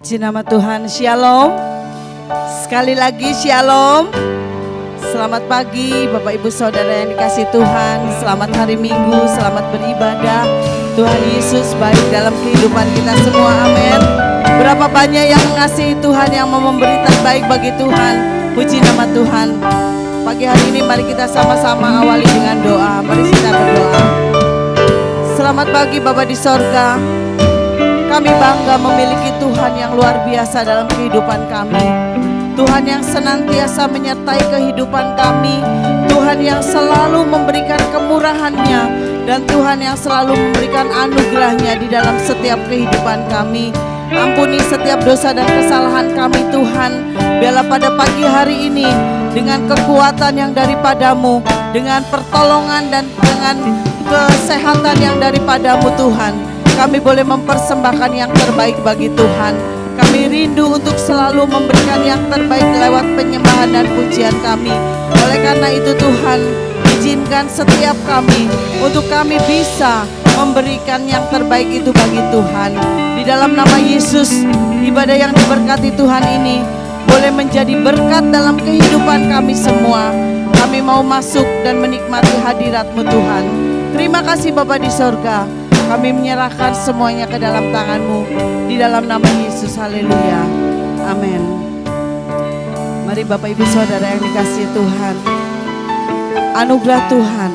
Puji nama Tuhan, Shalom. Sekali lagi Shalom. Selamat pagi Bapak Ibu Saudara yang dikasihi Tuhan. Selamat hari Minggu, selamat beribadah. Tuhan Yesus baik dalam kehidupan kita semua, amin. Berapa banyak yang mengasihi Tuhan, yang mau memberikan baik bagi Tuhan. Puji nama Tuhan. Pagi hari ini mari kita sama-sama awali dengan doa. Mari kita berdoa. Selamat pagi Bapa di sorga. Kami bangga memiliki Tuhan yang luar biasa dalam kehidupan kami. Tuhan yang senantiasa menyertai kehidupan kami. Tuhan yang selalu memberikan kemurahan-Nya. Dan Tuhan yang selalu memberikan anugerah-Nya di dalam setiap kehidupan kami. Ampuni setiap dosa dan kesalahan kami Tuhan. Biarlah pada pagi hari ini dengan kekuatan yang daripadamu, dengan pertolongan dan dengan kesehatan yang daripadamu Tuhan, kami boleh mempersembahkan yang terbaik bagi Tuhan. Kami rindu untuk selalu memberikan yang terbaik lewat penyembahan dan pujian kami. Oleh karena itu Tuhan, izinkan setiap kami untuk kami bisa memberikan yang terbaik itu bagi Tuhan. Di dalam nama Yesus, ibadah yang diberkati Tuhan ini boleh menjadi berkat dalam kehidupan kami semua. Kami mau masuk dan menikmati hadirat-Mu Tuhan. Terima kasih Bapa di sorga. Kami menyerahkan semuanya ke dalam tangan-Mu. Di dalam nama Yesus, haleluya, amin. Mari Bapak Ibu Saudara yang dikasihi Tuhan, anugerah Tuhan,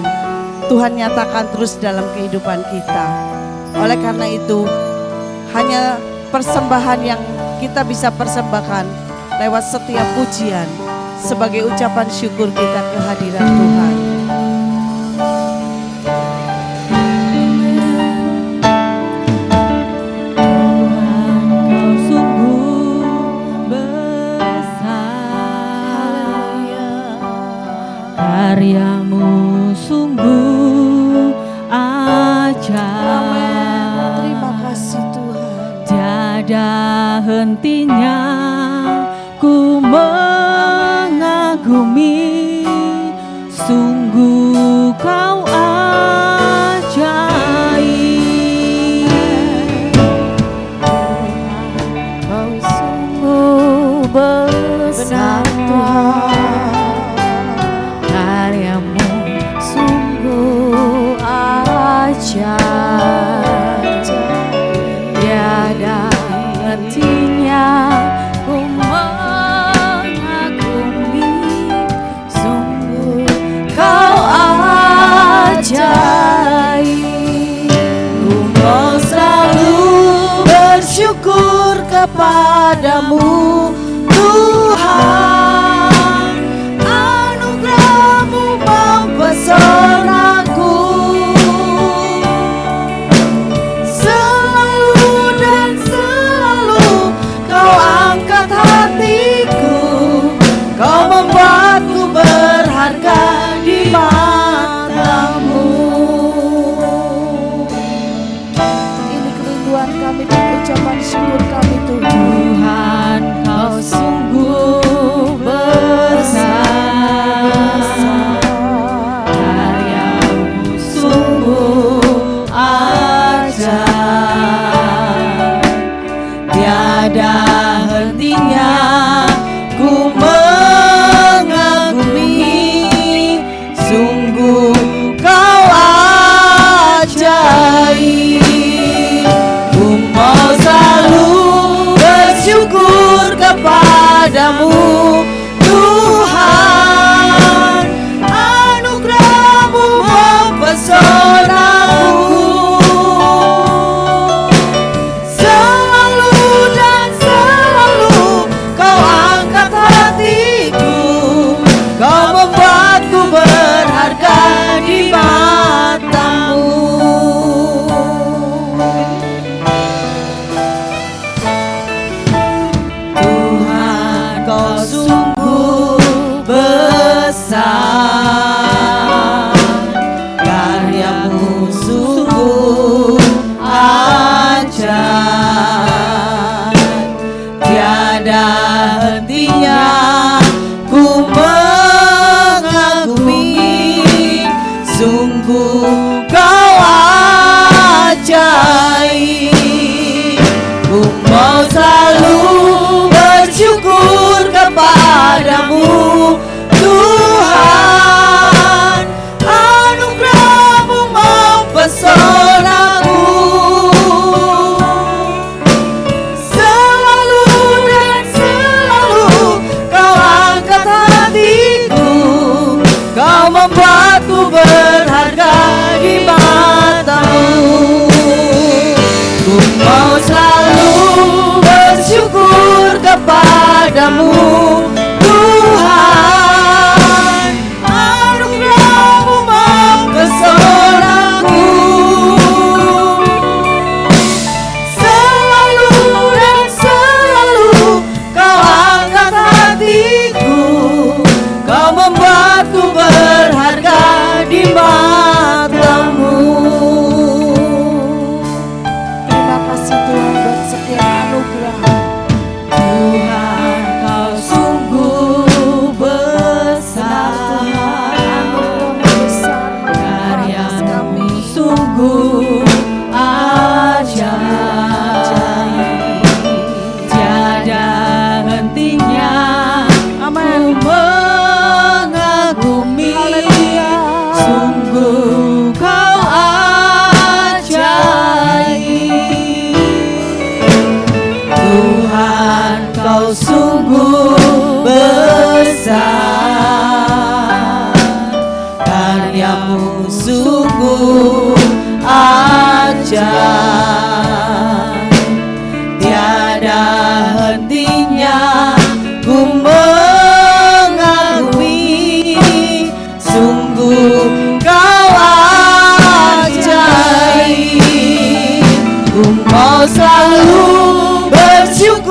Tuhan nyatakan terus dalam kehidupan kita. Oleh karena itu, hanya persembahan yang kita bisa persembahkan lewat setiap pujian sebagai ucapan syukur kita kehadiran Tuhan. Karya-Mu sungguh ajaib. Amin. Terima kasih Tuhan. Tiada hentinya ku mengagumi. Sungguh Kau ajaib. Kau sungguh besar Tuhan. Tiada hentinya ku mengagumi. Sungguh Kau ajaib. Ku mau selalu bersyukur kepadamu Tuhan. Anugerah-Mu mempesonaku. Kau membuatku berharga di mata-Mu. Ini kerinduan kami dan ucapan syukur kami Tuhan. Tuhan Kau sungguh besar. Karya-Mu sungguh ajaib. Tiada hentinya ku mengagumi. Sungguh Kau ajaib. Ku mau selalu bersyukur kepadamu Tuhan. Anugerah-Mu mempesonaku. Selalu dan selalu Kau angkat hatiku. Kau membuatku berharga di mata-Mu. Tuhan Kau sungguh besar. Karya-Mu sungguh ajaib. Tiada hentinya ku mengagumi. Sungguh Kau ajaib. Ku mau selalu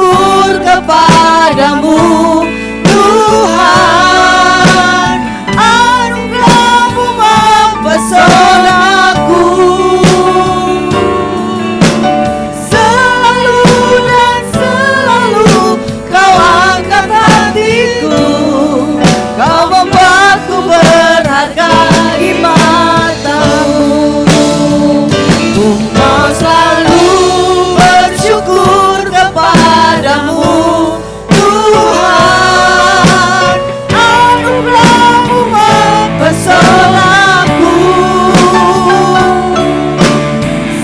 bersyukur kepadamu Tuhan, anugerah-Mu mempesonaku. Selalu dan selalu Kau angkat hatiku, Kau membuatku berharga di mata-Mu. Ku mau selalu bersyukur kepadamu Tuhan, anugerah-Mu mempesonaku.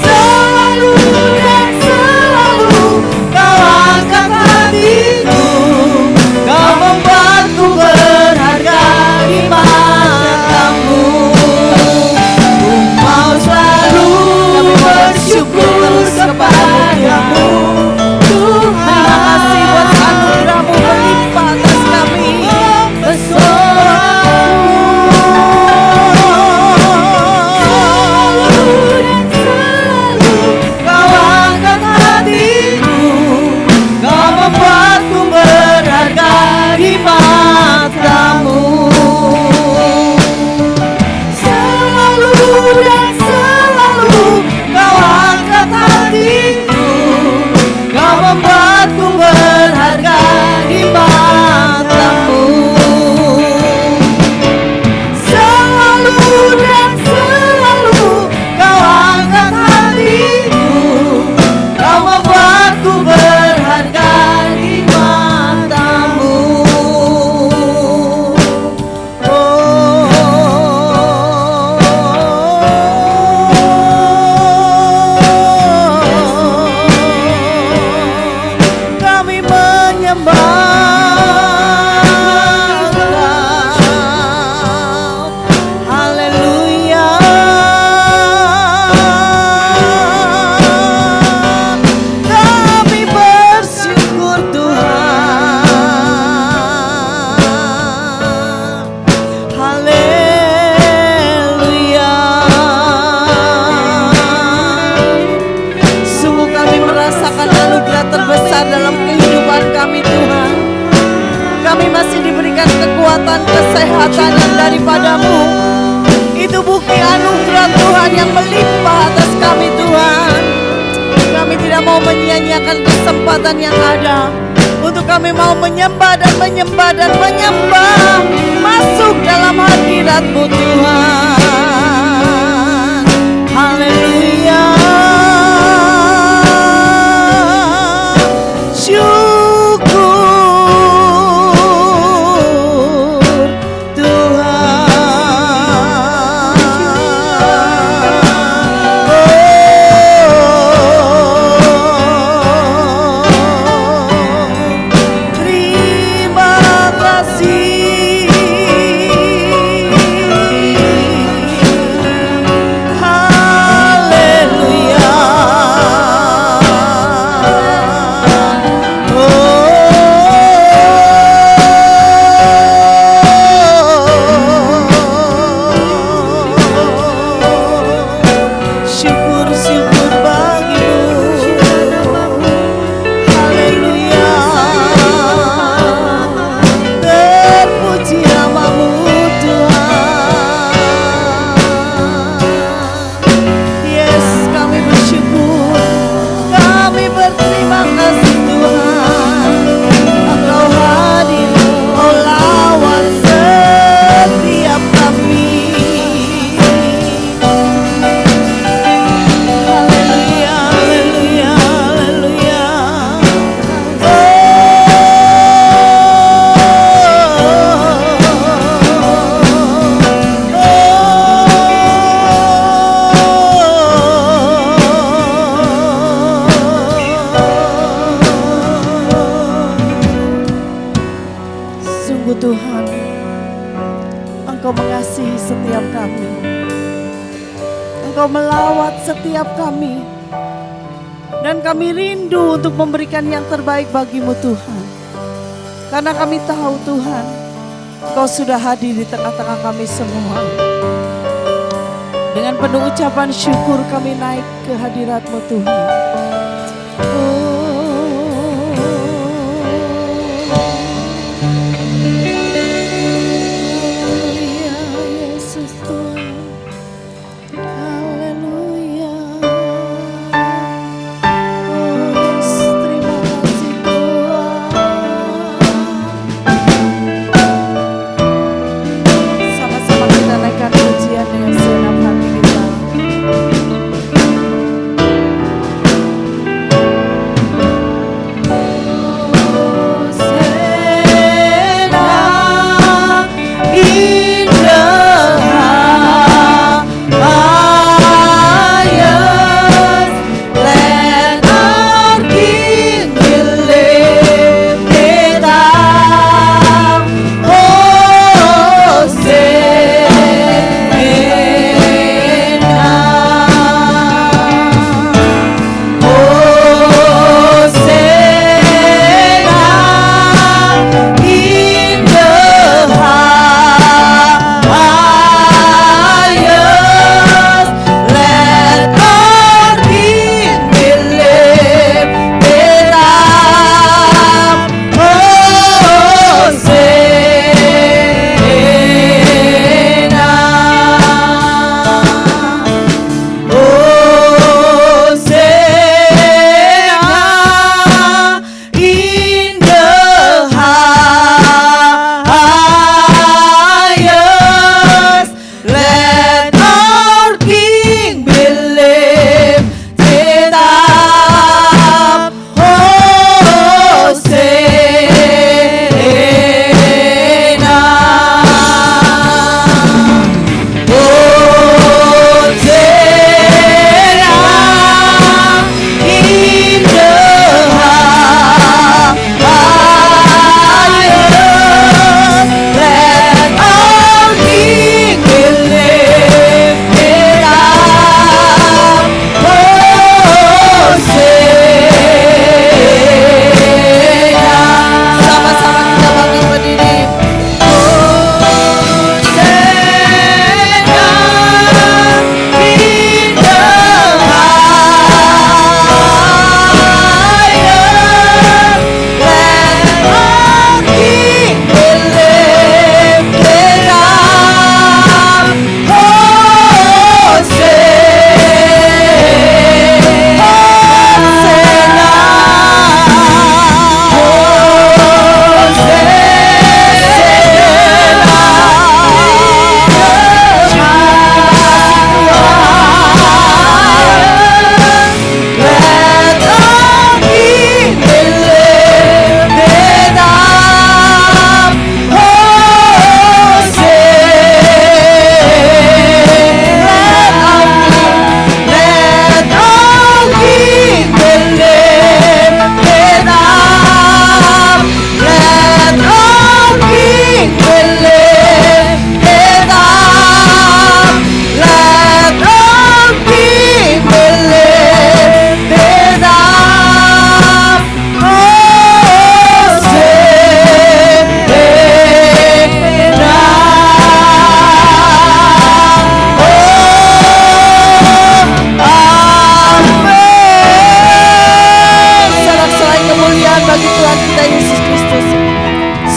Selalu dan selalu Kau angkat hatiku, Kau membuatku berharga di mata-Mu. Ku mau selalu bersyukur kepadamu Tuhan. Terima kasih buat anugerah-Mu melimpah atas kami. Kau angkat hatiku, Kau membuatku berharga di mata-Mu. Selalu dan selalu Kau angkat hatiku, Kau membuatku berharga di mata-Mu. Selalu dan selalu Kau angkat hatiku, Kau membuatku berharga di mata-Mu. Kami menyembah Kau, haleluya. Kami bersyukur Tuhan, haleluya. Sungguh kami merasakan anugerah terbesar dalam kehidupan kami Tuhan. Kami masih diberikan kekuatan, kesehatan yang daripada-Mu. Itu bukti anugerah Tuhan yang melimpah atas kami Tuhan. Kami tidak mau menyia-nyiakan kesempatan yang ada untuk kami mau menyembah dan menyembah dan menyembah, masuk dalam hadirat-Mu Tuhan. Haleluya. Syukur Tuhan. Terima kasih. Tuhan, Engkau mengasihi setiap kami. Engkau melawat setiap kami. Dan kami rindu untuk memberikan yang terbaik bagi-Mu Tuhan. Karena kami tahu Tuhan, Engkau sudah hadir di tengah-tengah kami semua. Dengan penuh ucapan syukur kami naik ke hadirat-Mu Tuhan. Oh.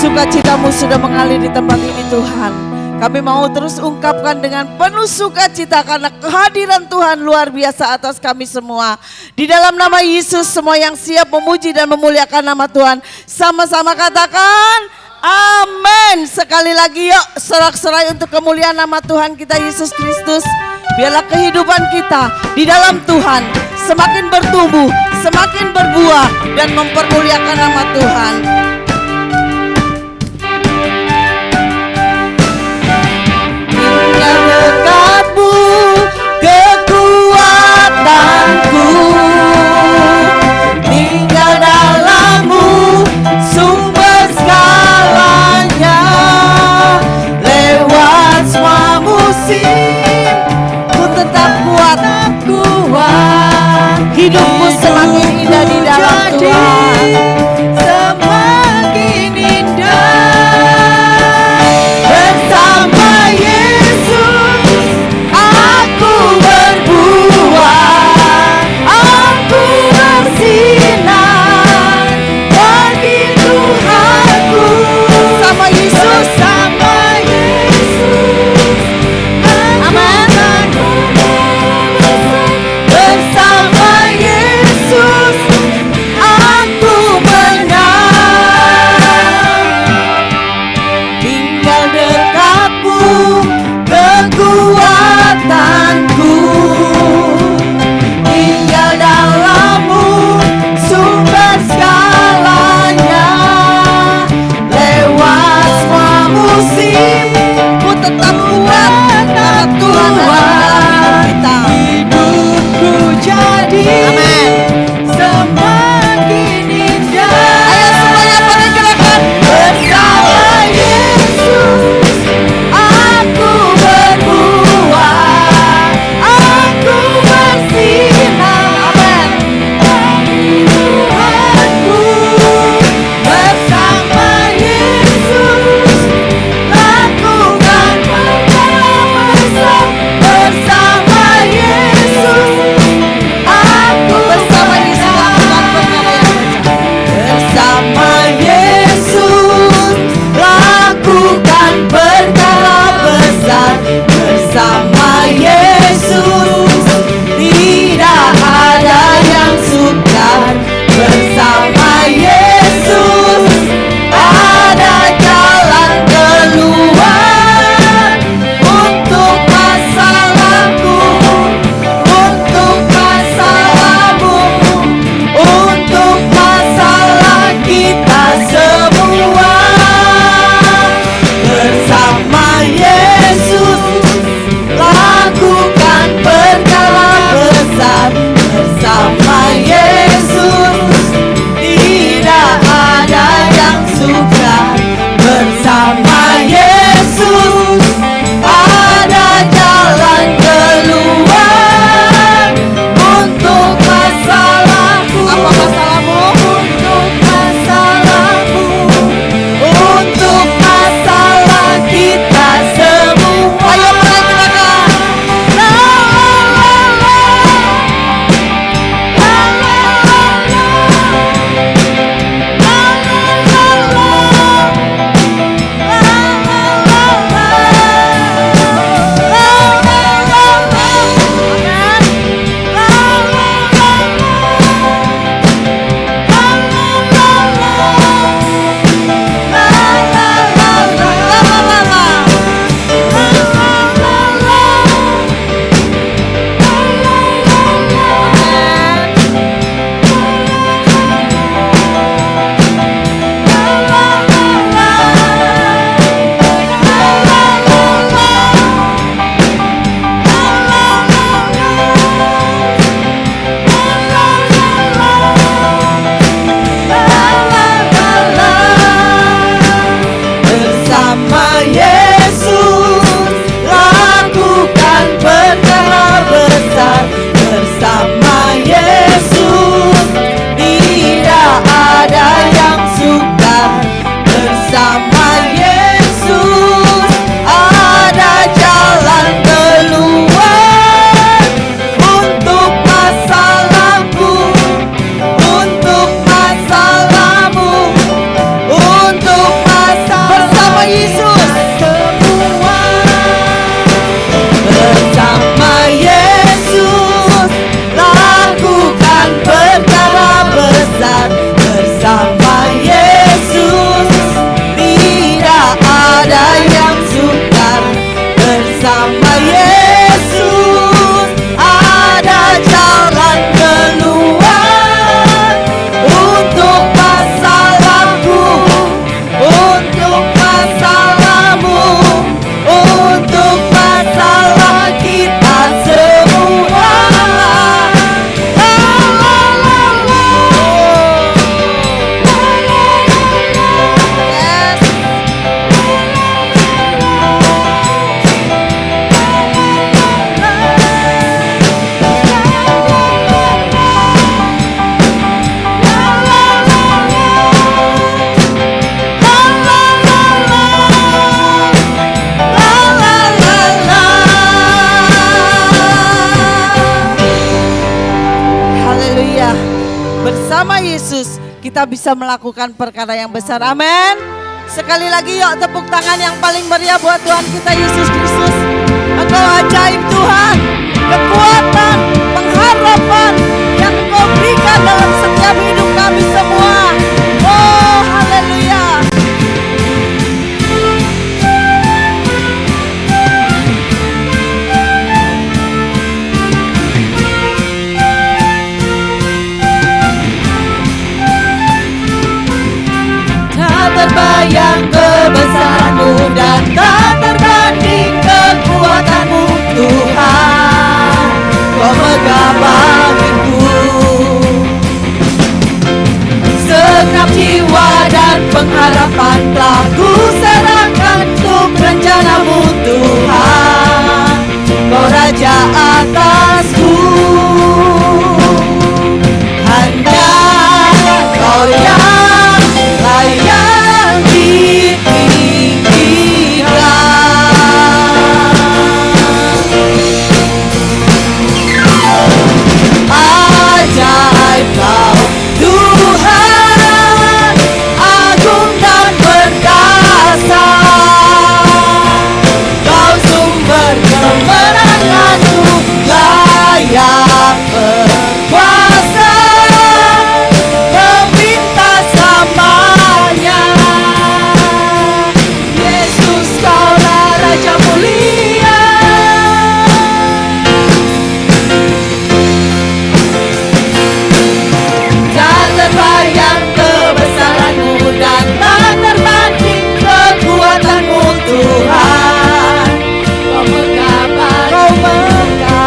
sukacitamu sudah mengalir di tempat ini Tuhan. Kami mau terus ungkapkan dengan penuh sukacita karena kehadiran Tuhan luar biasa atas kami semua. Di dalam nama Yesus, semua yang siap memuji dan memuliakan nama Tuhan, sama-sama katakan amin. Sekali lagi yuk sorak-sorai untuk kemuliaan nama Tuhan kita Yesus Kristus. Biarlah kehidupan kita di dalam Tuhan semakin bertumbuh, semakin berbuah dan mempermuliakan nama Tuhan. Tinggal dekatmu, kekuatanku. Tinggal dalammu, sumber segalanya. Lewat semua musim, ku tetap kuat. Hidupku semakin indah di dalam Tuhan. Semakin kita bisa melakukan perkara yang besar. Amin. Sekali lagi yuk tepuk tangan yang paling meriah buat Tuhan kita Yesus Kristus. Engkau ajaib Tuhan, kekuatan, pengharapan yang Engkau berikan dalam setiap hidup kami semua. Oh haleluya. Tak terbayang kebesaran-Mu dan tak terbanding kekuatan-Mu Tuhan. Kau megah bagiku segenap jiwa dan pengharapan telah ku serahkan untuk rencana-Mu Tuhan. Kau Raja atasku, hanya Kau yang layak ditinggikan. Ajaib Kau Tuhan, agung dan perkasa. Kau sumber kemenanganku, layak berkuasa, meminta samanya. Yesus Kaulah Raja mulia. Tak terbayang kebesaran-Mu dan tak terbanding kekuatan-Mu Tuhan. Kau megah, Kau megah.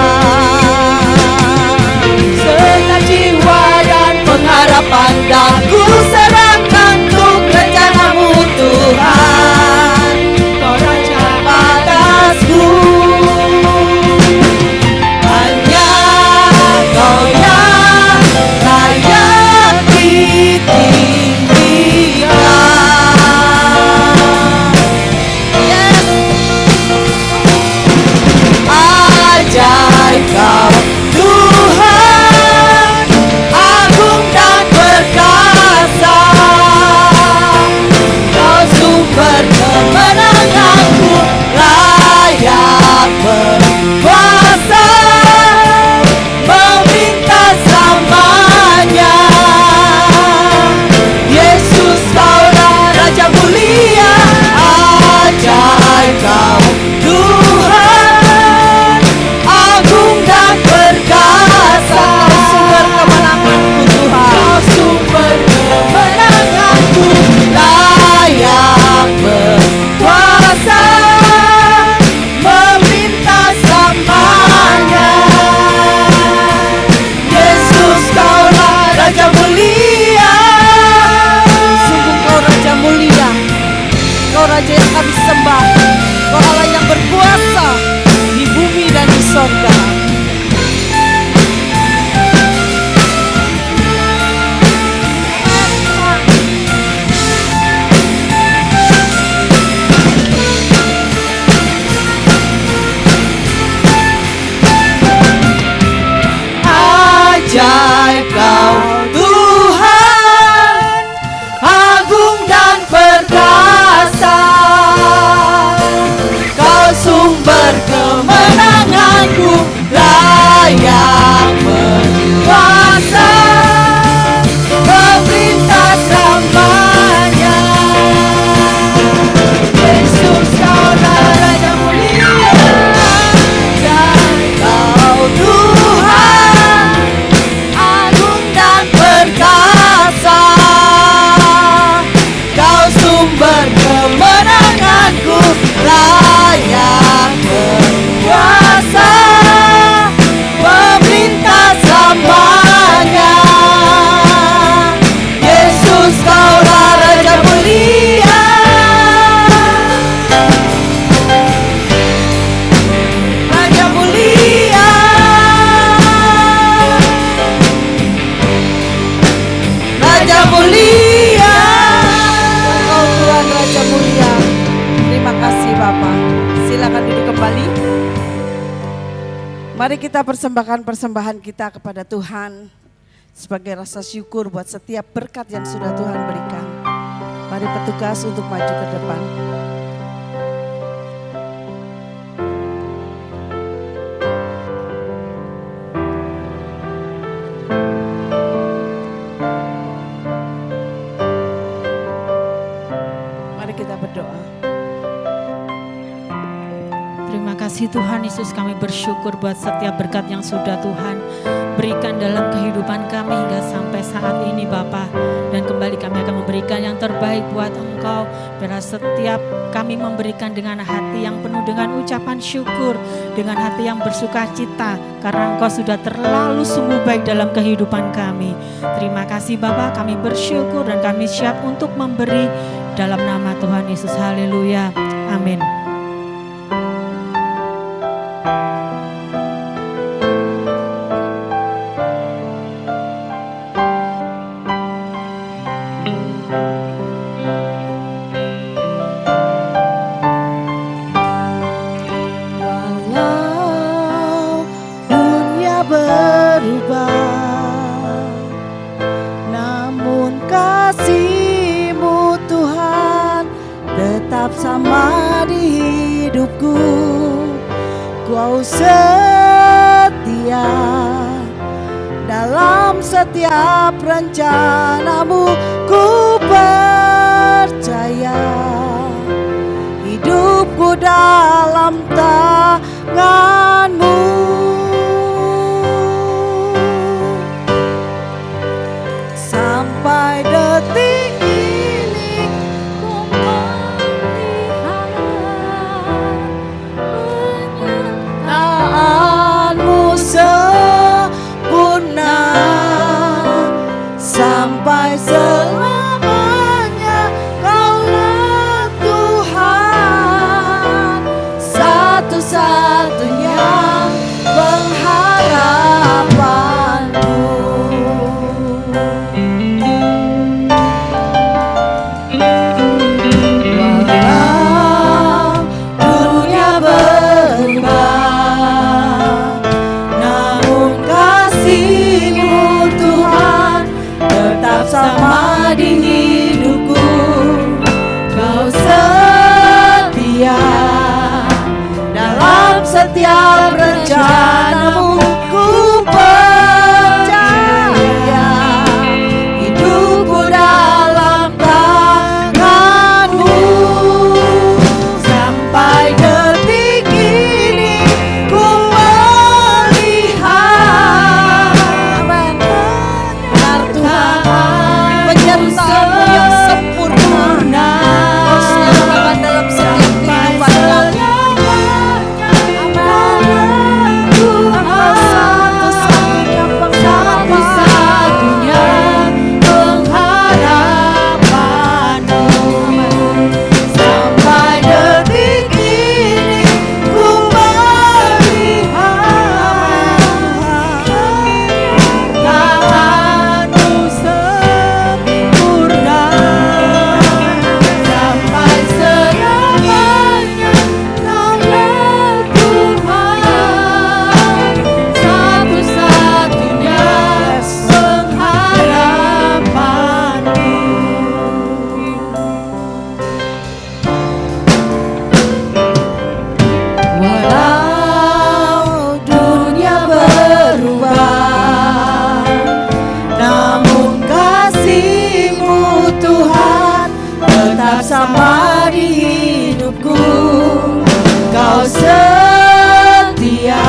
Segenap jiwa dan pengharapan dah ku serahkan untuk rencana-Mu Tuhan. Kau Raja atasku, hanya Kau yang layak ditinggikan. Yes. Ajaib Kau Tuhan, agung dan perkasa. Kau sumber kemenanganku, layak berkuasa, meminta samanya. Yesus Kaulah Raja mulia. Ajaib Kau Tuhan, agung dan perkasa. Kau sumber kemenanganku Tuhan. Kau sumber kemenanganku, layak berkuasa, meminta samanya. Yesus Kaulah Raja mulia. Sungguh Kau Raja mulia, Kau Raja yang kami sembah. Kau Allah yang berkuasa di bumi dan di sorga. Ajaib Kau Tuhan, agung dan perkasa. Kau sumber kemenanganku, layak berkuasa, meminta samanya. Yesus Kaulah Raja mulia. Ajaib Kau Tuhan, agung dan perkasa. Kau sumber kemenanganku, layak berkuasa, meminta samanya. Yesus Kaulah Raja mulia. Raja mulia. Raja mulia. Engkau Tuhan Raja mulia. Terima kasih Bapak. Silakan duduk kembali. Mari kita persembahkan persembahan kita kepada Tuhan. sebagai rasa syukur buat setiap berkat yang sudah Tuhan berikan. Mari petugas untuk maju ke depan. Mari kita berdoa. Terima kasih Tuhan Yesus, kami bersyukur buat setiap berkat yang sudah Tuhan berikan dalam kehidupan kami hingga sampai saat ini Bapa. Dan kembali kami akan memberikan yang terbaik buat Engkau. Biarlah setiap kami memberikan dengan hati yang penuh dengan ucapan syukur, dengan hati yang bersuka cita, karena Engkau sudah terlalu sungguh baik dalam kehidupan kami. Terima kasih Bapa, kami bersyukur dan kami siap untuk memberi dalam nama Tuhan Yesus. Haleluya. Amin. Walau dunia berubah, namun kasih-Mu Tuhan tetap sama di hidupku. Kau setia dalam setiap rencana-Mu, ku percaya hidupku dalam tangan-Mu. Sampai detik ini ku melihat penyertaan-Mu sempurna, sampai selamanya Kaulah Tuhan, satu-satunya pengharapanku. Walau dunia berubah, namun kasih-Mu Tuhan tetap sama di hidupku. Kau setia dalam setiap rencana-Mu, ku percaya hidupku dalam tangan-Mu. Sampai detik ini ku melihat benar Tuhan, penyertaan-Mu yang sempurna. Kau sertakan dalam setiap kehidupan kami. Satu-satunya pengharapanku. Sampai detik ini ku melihat tangan-Mu sempurna, sampai selamanya Kaulah Tuhan, satu-satunya pengharapanku. Walau dunia berubah, namun kasih-Mu Tuhan tetap sama di hidupku. Kau setia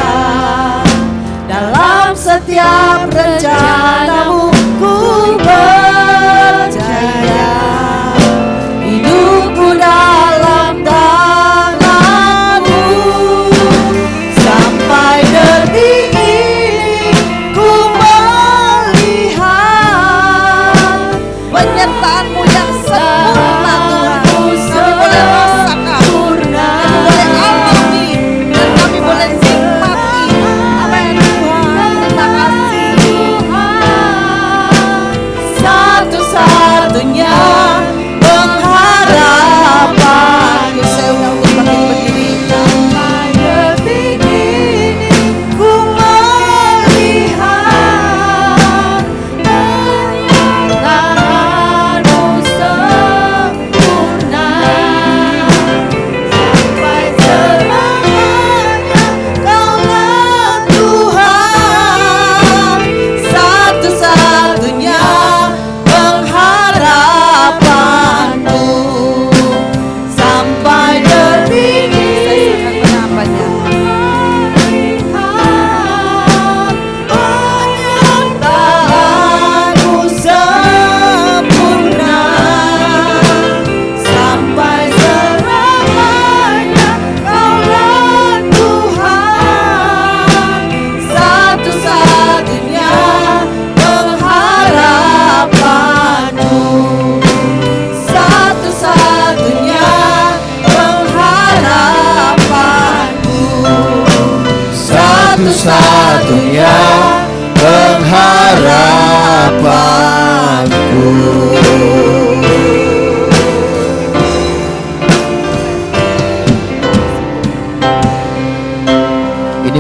dalam setiap rencana-Mu, ku percaya hidupku dalam tangan-Mu. Sampai detik ini ku melihat penyertaan-Mu yang sempurna Tuhan.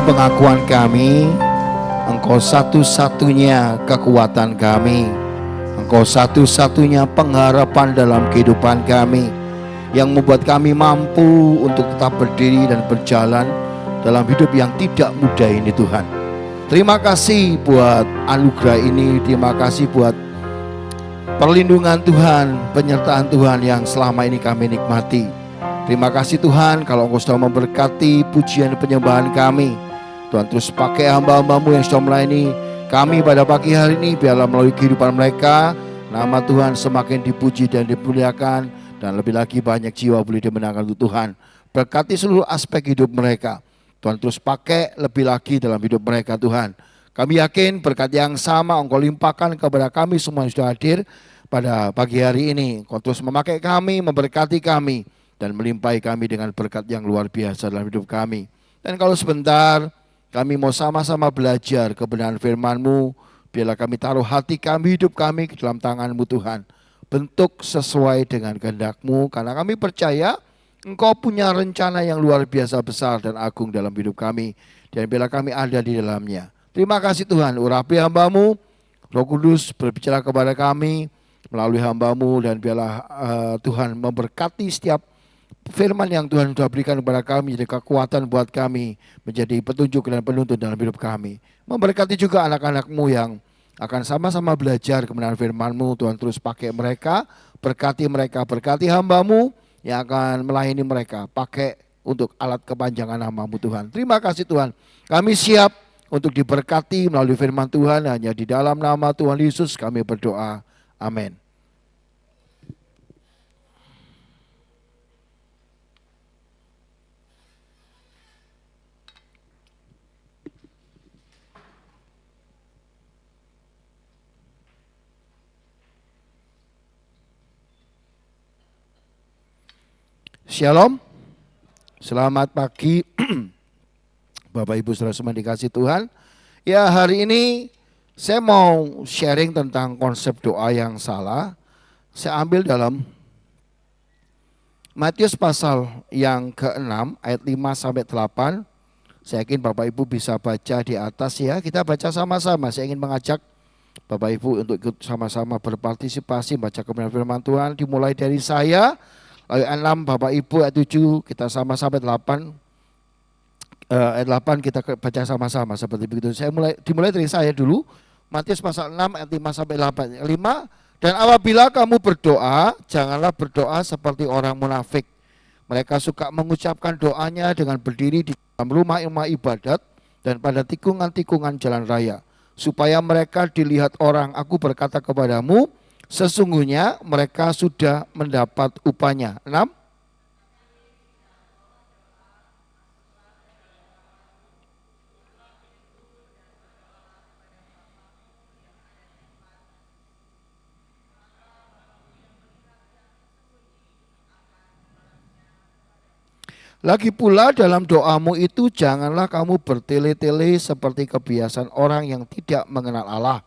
pengakuan kami, Engkau satu-satunya kekuatan kami, Engkau satu-satunya pengharapan dalam kehidupan kami, yang membuat kami mampu untuk tetap berdiri dan berjalan dalam hidup yang tidak mudah ini Tuhan. Terima kasih buat anugerah ini, terima kasih buat perlindungan Tuhan, penyertaan Tuhan yang selama ini kami nikmati. Terima kasih Tuhan kalau Engkau sudah memberkati pujian penyembahan kami. Tuhan terus pakai hamba-hambamu yang sudah melayani kami pada pagi hari ini, biarlah melalui kehidupan mereka nama Tuhan semakin dipuji dan dimuliakan, dan lebih lagi banyak jiwa boleh dimenangkan untuk Tuhan. Berkati seluruh aspek hidup mereka. Tuhan terus pakai lebih lagi dalam hidup mereka Tuhan. Kami yakin berkat yang sama Engkau limpahkan kepada kami semua yang sudah hadir pada pagi hari ini. Engkau terus memakai kami, memberkati kami, dan melimpahi kami dengan berkat yang luar biasa dalam hidup kami. Dan kalau sebentar kami mau sama-sama belajar kebenaran firman-Mu, biarlah kami taruh hati kami, hidup kami ke dalam tangan-Mu Tuhan. Bentuk sesuai dengan kehendak-Mu, karena kami percaya Engkau punya rencana yang luar biasa besar dan agung dalam hidup kami, dan biarlah kami ada di dalamnya. Terima kasih Tuhan, urapi hamba-Mu, Roh Kudus berbicara kepada kami melalui hamba-Mu, dan biarlah Tuhan memberkati setiap firman yang Tuhan sudah berikan kepada kami, jadi kekuatan buat kami, menjadi petunjuk dan penuntun dalam hidup kami. Memberkati juga anak-anak-Mu yang akan sama-sama belajar kebenaran firman-Mu. Tuhan terus pakai mereka, berkati hamba-Mu yang akan melayani mereka, pakai untuk alat kepanjangan nama-Mu Tuhan. Terima kasih Tuhan, kami siap untuk diberkati melalui firman Tuhan. Hanya di dalam nama Tuhan Yesus kami berdoa, amin. Shalom, selamat pagi Bapak Ibu Saudara semua dikasih Tuhan. Ya, hari ini saya mau sharing tentang konsep doa yang salah. Saya ambil dalam Matius pasal yang ke-6 ayat 5-8. Saya yakin Bapak Ibu bisa baca di atas ya. Kita baca sama-sama. Saya ingin mengajak Bapak Ibu untuk ikut sama-sama berpartisipasi baca kebenaran firman Tuhan. Dimulai dari saya ayat 6, Bapak Ibu ayat 7, kita sama-sama ayat 8 kita baca sama-sama seperti begitu. Dimulai dari saya dulu. Matius pasal 6 ayat 5-8. 5, dan apabila kamu berdoa, janganlah berdoa seperti orang munafik. Mereka suka mengucapkan doanya dengan berdiri di dalam rumah-rumah ibadat dan pada tikungan-tikungan jalan raya, supaya mereka dilihat orang. Aku berkata kepadamu, sesungguhnya mereka sudah mendapat upahnya. 6. Lagi pula dalam doamu itu janganlah kamu bertele-tele seperti kebiasaan orang yang tidak mengenal Allah.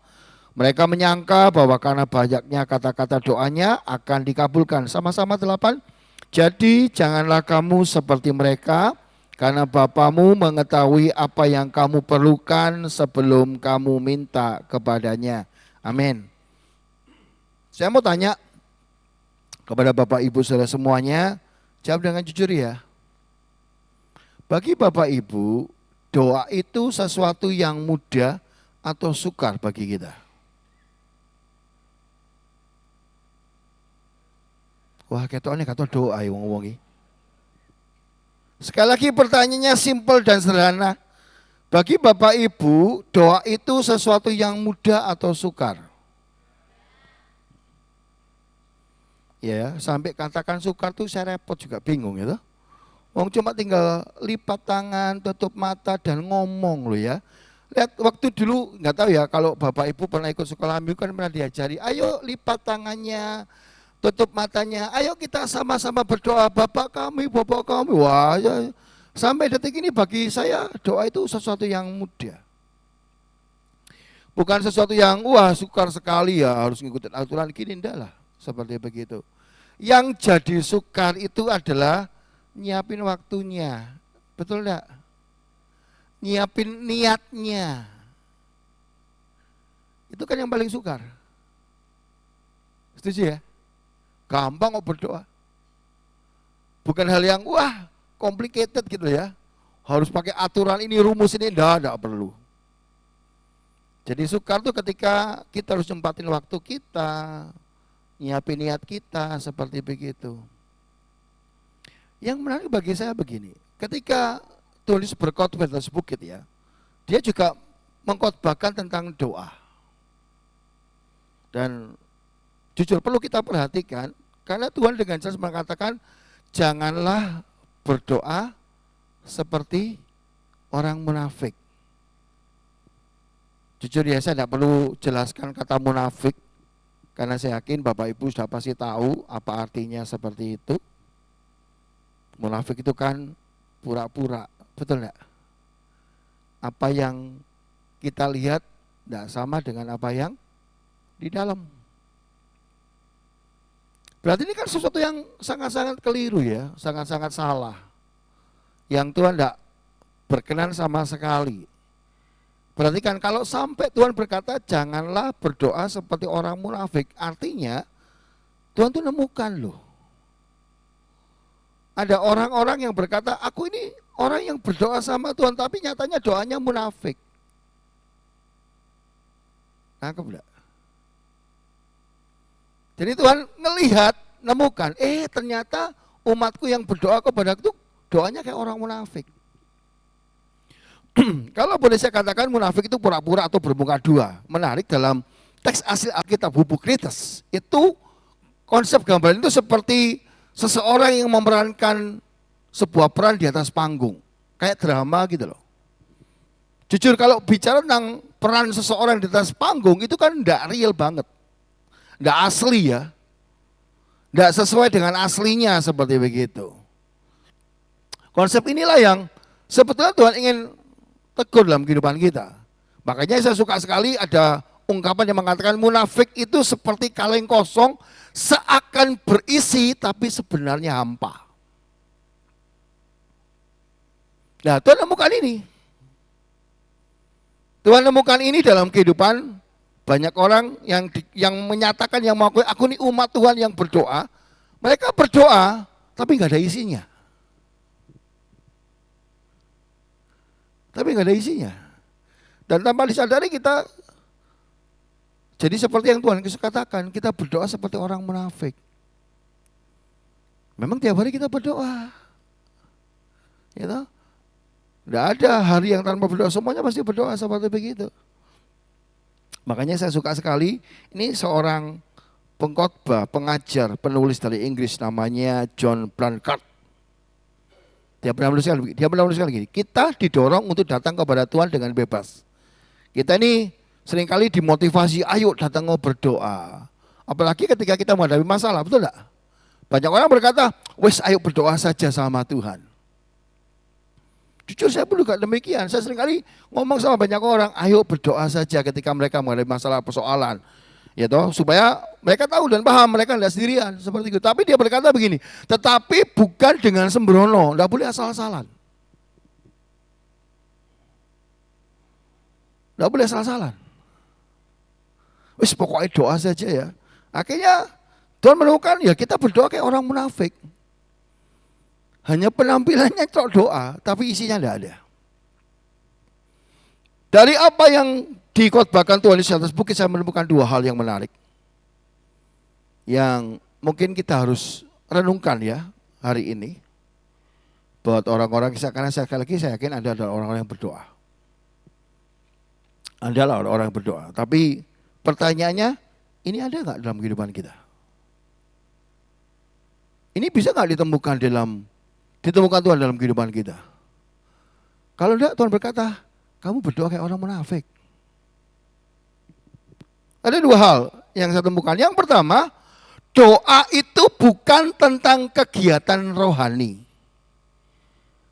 Mereka menyangka bahwa karena banyaknya kata-kata doanya akan dikabulkan. Sama-sama 8. Jadi janganlah kamu seperti mereka, karena Bapamu mengetahui apa yang kamu perlukan sebelum kamu minta kepadanya. Amin. Saya mau tanya kepada Bapak Ibu Saudara semuanya, jawab dengan jujur ya. Bagi Bapak Ibu, doa itu sesuatu yang mudah atau sukar bagi kita? Wah, ketoknya kata doa ya wong-wong. Sekali lagi pertanyaannya simpel dan sederhana. Bagi Bapak Ibu, doa itu sesuatu yang mudah atau sukar? Ya, sampai katakan sukar tuh saya repot juga bingung ya. Wong cuma tinggal lipat tangan, tutup mata dan ngomong loh ya. Lihat waktu dulu nggak tahu ya, kalau Bapak Ibu pernah ikut sekolah minggu kan pernah diajari, ayo lipat tangannya, tutup matanya, ayo kita sama-sama berdoa, Bapak kami. Wah ya, sampai detik ini bagi saya doa itu sesuatu yang mudah. Bukan sesuatu yang wah sukar sekali ya harus ngikutin aturan gini, enggak lah seperti begitu. Yang jadi sukar itu adalah nyiapin waktunya, betul enggak? nyiapin niatnya. Itu kan yang paling sukar. Setuju ya? Gampang kok berdoa. Bukan hal yang wah complicated gitu ya. Harus pakai aturan ini, rumus ini, enggak perlu. Jadi sukar tuh ketika kita harus nyempatin waktu kita, nyiapin niat kita seperti begitu. Yang menarik bagi saya begini, ketika Tuhan Yesus berkhotbah di atas bukit ya, dia juga mengkhotbahkan tentang doa. Dan jujur perlu kita perhatikan, karena Tuhan dengan jelas mengatakan, janganlah berdoa seperti orang munafik. Jujur ya, saya tidak perlu jelaskan kata munafik, karena saya yakin Bapak Ibu sudah pasti tahu apa artinya seperti itu. Munafik itu kan pura-pura, betul enggak? Apa yang kita lihat tidak sama dengan apa yang di dalam. Berarti ini kan sesuatu yang sangat-sangat keliru ya, sangat-sangat salah. Yang Tuhan tidak berkenan sama sekali. Berarti kan kalau sampai Tuhan berkata janganlah berdoa seperti orang munafik, artinya Tuhan tuh nemukan loh. Ada orang-orang yang berkata, aku ini orang yang berdoa sama Tuhan, tapi nyatanya doanya munafik. Nangkep enggak? Jadi Tuhan ngelihat, nemukan, ternyata umatku yang berdoa kepada aku doanya kayak orang munafik. Kalau boleh saya katakan munafik itu pura-pura atau bermuka dua. Menarik dalam teks asli Alkitab Hubukrites, itu konsep gambaran itu seperti seseorang yang memerankan sebuah peran di atas panggung. Kayak drama gitu loh. Jujur kalau bicara tentang peran seseorang di atas panggung itu kan enggak real banget. Enggak asli ya. Enggak sesuai dengan aslinya seperti begitu. Konsep inilah yang sebetulnya Tuhan ingin tegur dalam kehidupan kita. Makanya saya suka sekali ada ungkapan yang mengatakan munafik itu seperti kaleng kosong seakan berisi tapi sebenarnya hampa. Nah, Tuhan nemukan ini. Tuhan nemukan ini dalam kehidupan banyak orang yang menyatakan, yang mengakui aku ini umat Tuhan yang berdoa. Mereka berdoa tapi nggak ada isinya. Tapi nggak ada isinya. Dan tanpa disadari kita jadi seperti yang Tuhan Yesus katakan, kita berdoa seperti orang munafik. Memang tiap hari kita berdoa. Ya toh? Nggak ada hari yang tanpa berdoa, semuanya pasti berdoa seperti begitu. Makanya saya suka sekali, ini seorang pengkhotbah, pengajar, penulis dari Inggris namanya John Blanchard. Dia pernah menuliskan begini, kita didorong untuk datang kepada Tuhan dengan bebas. Kita ini seringkali dimotivasi, ayo datang berdoa. Apalagi ketika kita menghadapi masalah, betul enggak? Banyak orang berkata, wes ayo berdoa saja sama Tuhan. Jujur saya pun juga demikian, saya seringkali ngomong sama banyak orang, ayo berdoa saja ketika mereka menghadapi masalah persoalan. Ya toh, supaya mereka tahu dan paham mereka tidak sendirian seperti itu. Tapi dia berkata begini, tetapi bukan dengan sembrono, tidak boleh asal-asalan. Tidak boleh asal-asalan. Wis pokoknya doa saja ya. Akhirnya Tuhan menemukan ya kita berdoa kayak orang munafik. Hanya penampilannya cok doa, tapi isinya tidak ada. Dari apa yang dikhotbahkan Tuhan Yesus atas bukit, saya menemukan dua hal yang menarik. Yang mungkin kita harus renungkan ya hari ini. Buat orang-orang, karena sekali lagi saya yakin Anda adalah orang-orang yang berdoa. Anda adalah orang-orang yang berdoa. Tapi pertanyaannya, ini ada nggak dalam kehidupan kita? Ini bisa nggak ditemukan Tuhan dalam kehidupan kita? Kalau enggak, Tuhan berkata, kamu berdoa kayak orang munafik. Ada dua hal yang saya temukan. Yang pertama, doa itu bukan tentang kegiatan rohani,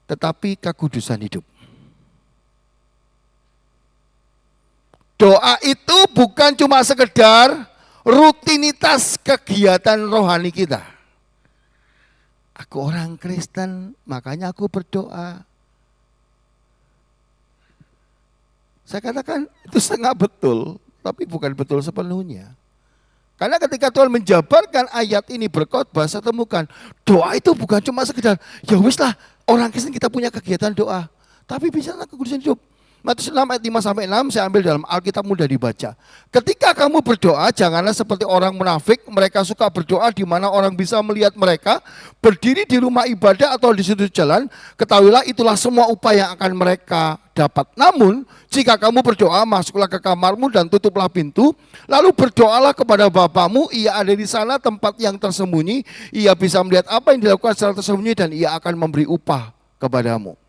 tetapi kekudusan hidup. Doa itu bukan cuma sekedar rutinitas kegiatan rohani kita. Aku orang Kristen, makanya aku berdoa. Saya katakan itu setengah betul, tapi bukan betul sepenuhnya. Karena ketika Tuhan menjabarkan ayat ini berkhotbah, saya temukan doa itu bukan cuma sekedar ya wis lah, orang Kristen kita punya kegiatan doa, tapi bisa kekudusan hidup. Matius 6 ayat 5 sampai 6 saya ambil dalam Alkitab, mudah dibaca. Ketika kamu berdoa, janganlah seperti orang munafik, mereka suka berdoa di mana orang bisa melihat mereka berdiri di rumah ibadah atau di sudut jalan. Ketahuilah itulah semua upaya yang akan mereka dapat. Namun, jika kamu berdoa, masuklah ke kamarmu dan tutuplah pintu, lalu berdoalah kepada Bapamu, ia ada di sana tempat yang tersembunyi, ia bisa melihat apa yang dilakukan secara tersembunyi dan ia akan memberi upah kepadamu.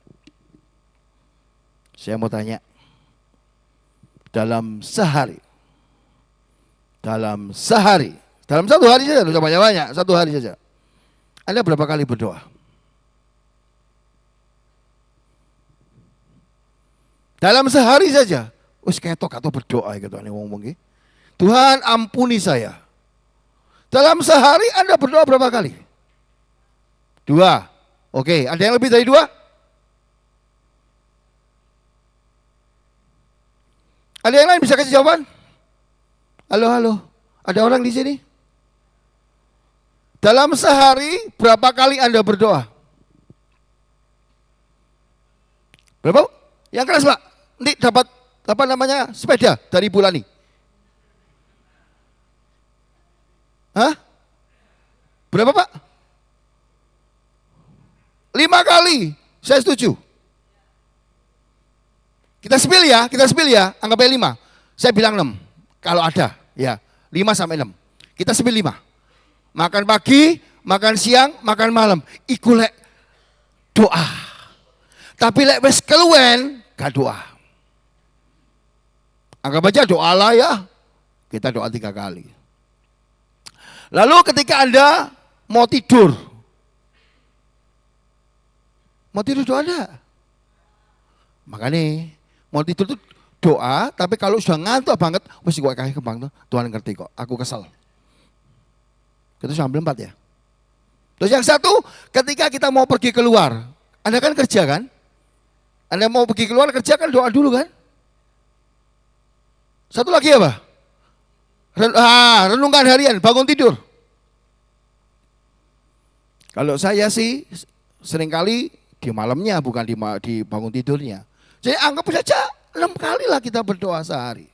Saya mau tanya, dalam sehari, dalam satu hari saja, tidak banyak-banyak, satu hari saja, Anda berapa kali berdoa? Dalam sehari saja, wis ketok atau berdoa gitu ane ngomong gitu. Tuhan ampuni saya. Dalam sehari Anda berdoa berapa kali? 2. Oke, ada yang lebih dari 2? Ada yang lain bisa kasih jawaban? Halo. Ada orang di sini? Dalam sehari berapa kali Anda berdoa? Berapa? Yang keras, Pak. Nanti dapat apa namanya? Sepeda dari Bulani. Hah? Berapa, Pak? 5 kali. Saya setuju. Kita spill ya, anggap aja 5. Saya bilang 6, kalau ada, ya 5 sampai 6. Kita spill 5. Makan pagi, makan siang, makan malam. Iku lek doa. Tapi lek wis keluwen, gak doa. Anggap aja doa lah ya. Kita doa 3 kali. Lalu ketika Anda mau tidur doa ada. Makanya mau tidur itu doa, tapi kalau sudah ngantuk banget, wes gue kayak kebang tuh, Tuhan ngerti kok, aku kesal. Kita sudah ambil 4 ya. Terus yang satu, ketika kita mau pergi keluar, Anda kan kerja kan? Anda mau pergi keluar kerja kan doa dulu kan? Satu lagi apa? Renungkan harian, bangun tidur. Kalau saya sih seringkali di malamnya, bukan di bangun tidurnya. Jadi anggap saja 6 kali lah kita berdoa sehari.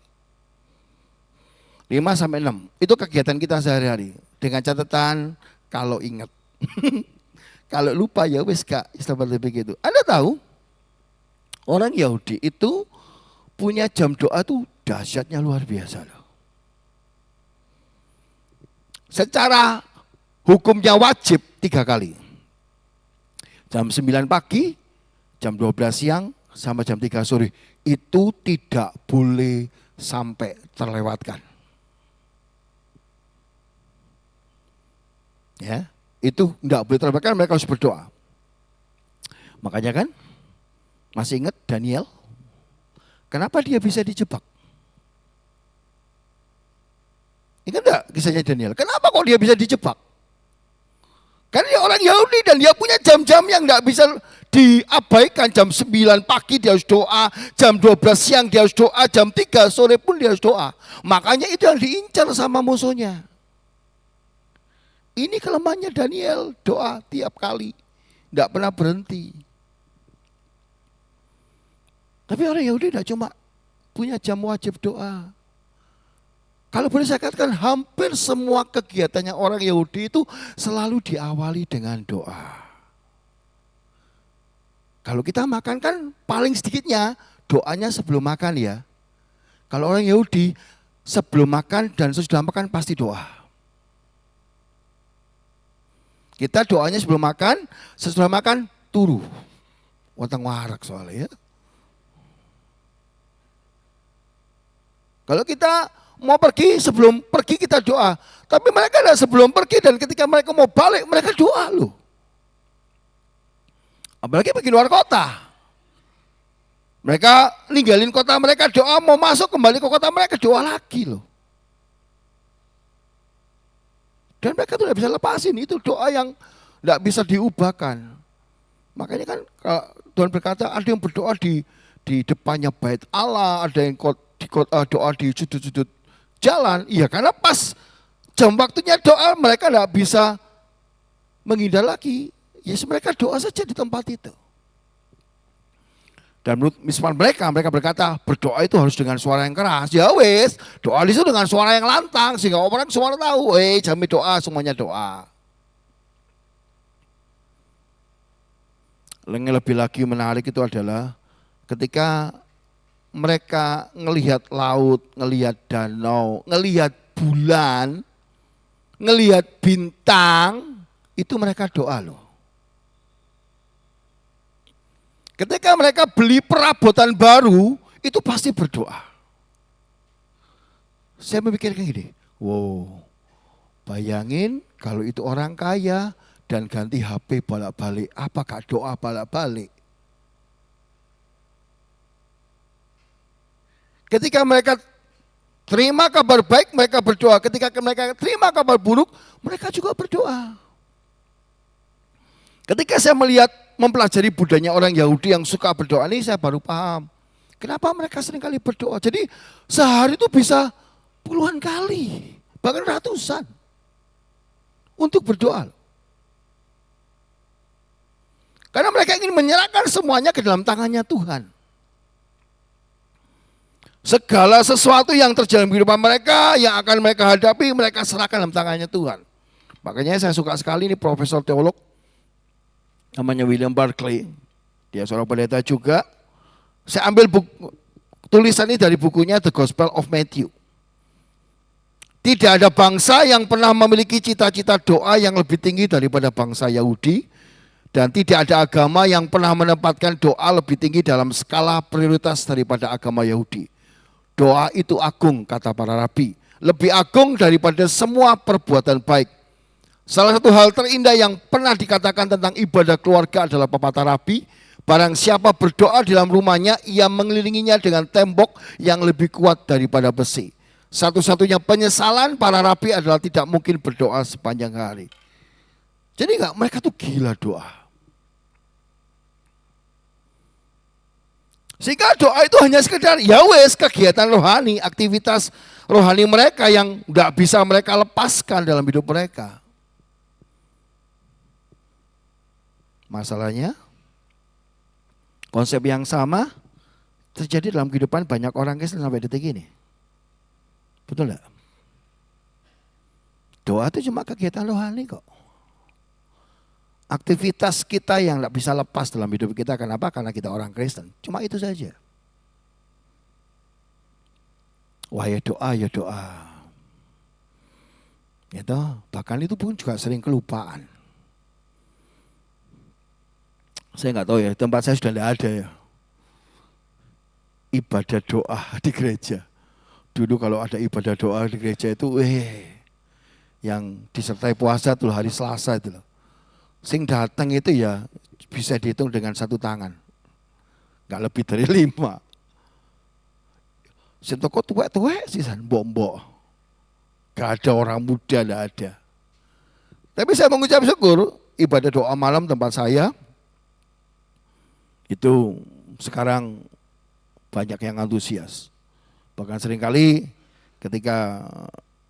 5 sampai 6. Itu kegiatan kita sehari-hari. Dengan catatan kalau ingat. Kalau lupa ya wis gak seperti begitu. Anda tahu orang Yahudi itu punya jam doa tuh dahsyatnya luar biasa loh. Secara hukumnya wajib 3 kali. Jam 9 pagi, jam 12 siang, sama jam 3 sore. Itu tidak boleh sampai terlewatkan. Ya, itu tidak boleh terlewatkan, mereka harus berdoa. Makanya kan, masih ingat Daniel? Kenapa dia bisa dijebak? Ingat enggak kisahnya Daniel? Kenapa kok dia bisa dijebak? Karena dia orang Yahudi dan dia punya jam-jam yang enggak bisa diabaikan. Jam 9 pagi dia harus doa, jam 12 siang dia harus doa, jam 3 sore pun dia harus doa. Makanya itu yang diincar sama musuhnya. Ini kelemahannya Daniel, doa tiap kali, enggak pernah berhenti. Tapi orang Yahudi enggak cuma punya jam wajib doa. Kalau boleh saya katakan hampir semua kegiatannya orang Yahudi itu selalu diawali dengan doa. Kalau kita makan kan paling sedikitnya doanya sebelum makan ya. Kalau orang Yahudi sebelum makan dan sesudah makan pasti doa. Kita doanya sebelum makan, sesudah makan turu. Weteng warak soalnya ya. Kalau kita mau pergi, sebelum pergi kita doa. Tapi mereka ada sebelum pergi dan ketika mereka mau balik, mereka doa loh. Apalagi pergi luar kota. Mereka ninggalin kota mereka doa, mau masuk kembali ke kota mereka doa lagi loh. Dan mereka tuh tidak bisa lepasin, itu doa yang tidak bisa diubahkan. Makanya kan Tuhan berkata ada yang berdoa di di depannya bait Allah, ada yang doa di sudut-sudut jalan. Iya, karena pas jam waktunya doa mereka tidak bisa menghindar lagi. Yes, mereka doa saja di tempat itu. Dan menurut mispan mereka berkata berdoa itu harus dengan suara yang keras. Ya wes, doa itu dengan suara yang lantang sehingga orang semua tahu, jami doa, semuanya doa. Yang lebih lagi menarik itu adalah ketika mereka ngelihat laut, ngelihat danau, ngelihat bulan, ngelihat bintang, itu mereka doa loh. Ketika mereka beli perabotan baru, itu pasti berdoa. Saya memikirkan gini, wow, bayangin kalau itu orang kaya dan ganti HP bolak-balik, apakah doa bolak-balik? Ketika mereka terima kabar baik, mereka berdoa. Ketika mereka terima kabar buruk, mereka juga berdoa. Ketika saya mempelajari budaya orang Yahudi yang suka berdoa ini, saya baru paham. Kenapa mereka sering kali berdoa. Jadi sehari itu bisa puluhan kali, bahkan ratusan untuk berdoa. Karena mereka ingin menyerahkan semuanya ke dalam tangannya Tuhan. Segala sesuatu yang terjadi di kehidupan mereka, yang akan mereka hadapi, mereka serahkan dalam tangannya Tuhan. Makanya saya suka sekali ini profesor teolog, namanya William Barclay. Dia seorang pendeta juga. Saya ambil tulisan ini dari bukunya The Gospel of Matthew. Tidak ada bangsa yang pernah memiliki cita-cita doa yang lebih tinggi daripada bangsa Yahudi. Dan tidak ada agama yang pernah menempatkan doa lebih tinggi dalam skala prioritas daripada agama Yahudi. Doa itu agung, kata para rabi. Lebih agung daripada semua perbuatan baik. Salah satu hal terindah yang pernah dikatakan tentang ibadah keluarga adalah pepatah rabi. Barang siapa berdoa di dalam rumahnya, ia mengelilinginya dengan tembok yang lebih kuat daripada besi. Satu-satunya penyesalan para rabi adalah tidak mungkin berdoa sepanjang hari. Jadi mereka tuh gila doa. Sehingga doa itu hanya sekedar ya wes kegiatan rohani, aktivitas rohani mereka yang tidak bisa mereka lepaskan dalam hidup mereka. Masalahnya konsep yang sama terjadi dalam kehidupan banyak orang Kristen sampai detik ini. Betul enggak? Doa itu cuma kegiatan rohani kok. Aktivitas kita yang tidak bisa lepas dalam hidup kita. Kenapa? Karena kita orang Kristen. Cuma itu saja. Wah ya doa, ya doa. Gitu. Bahkan itu pun juga sering kelupaan. Saya nggak tahu ya, tempat saya sudah tidak ada ya. Ibadah doa di gereja. Dulu kalau ada ibadah doa di gereja itu, yang disertai puasa tuh hari Selasa itu loh. Sing datang itu ya bisa dihitung dengan satu tangan. Enggak lebih dari 5. Sing toko tuwek-tuwek sisan mbok-mbok. Gak ada orang muda, enggak ada. Tapi saya mengucap syukur ibadah doa malam tempat saya itu sekarang banyak yang antusias. Bahkan seringkali ketika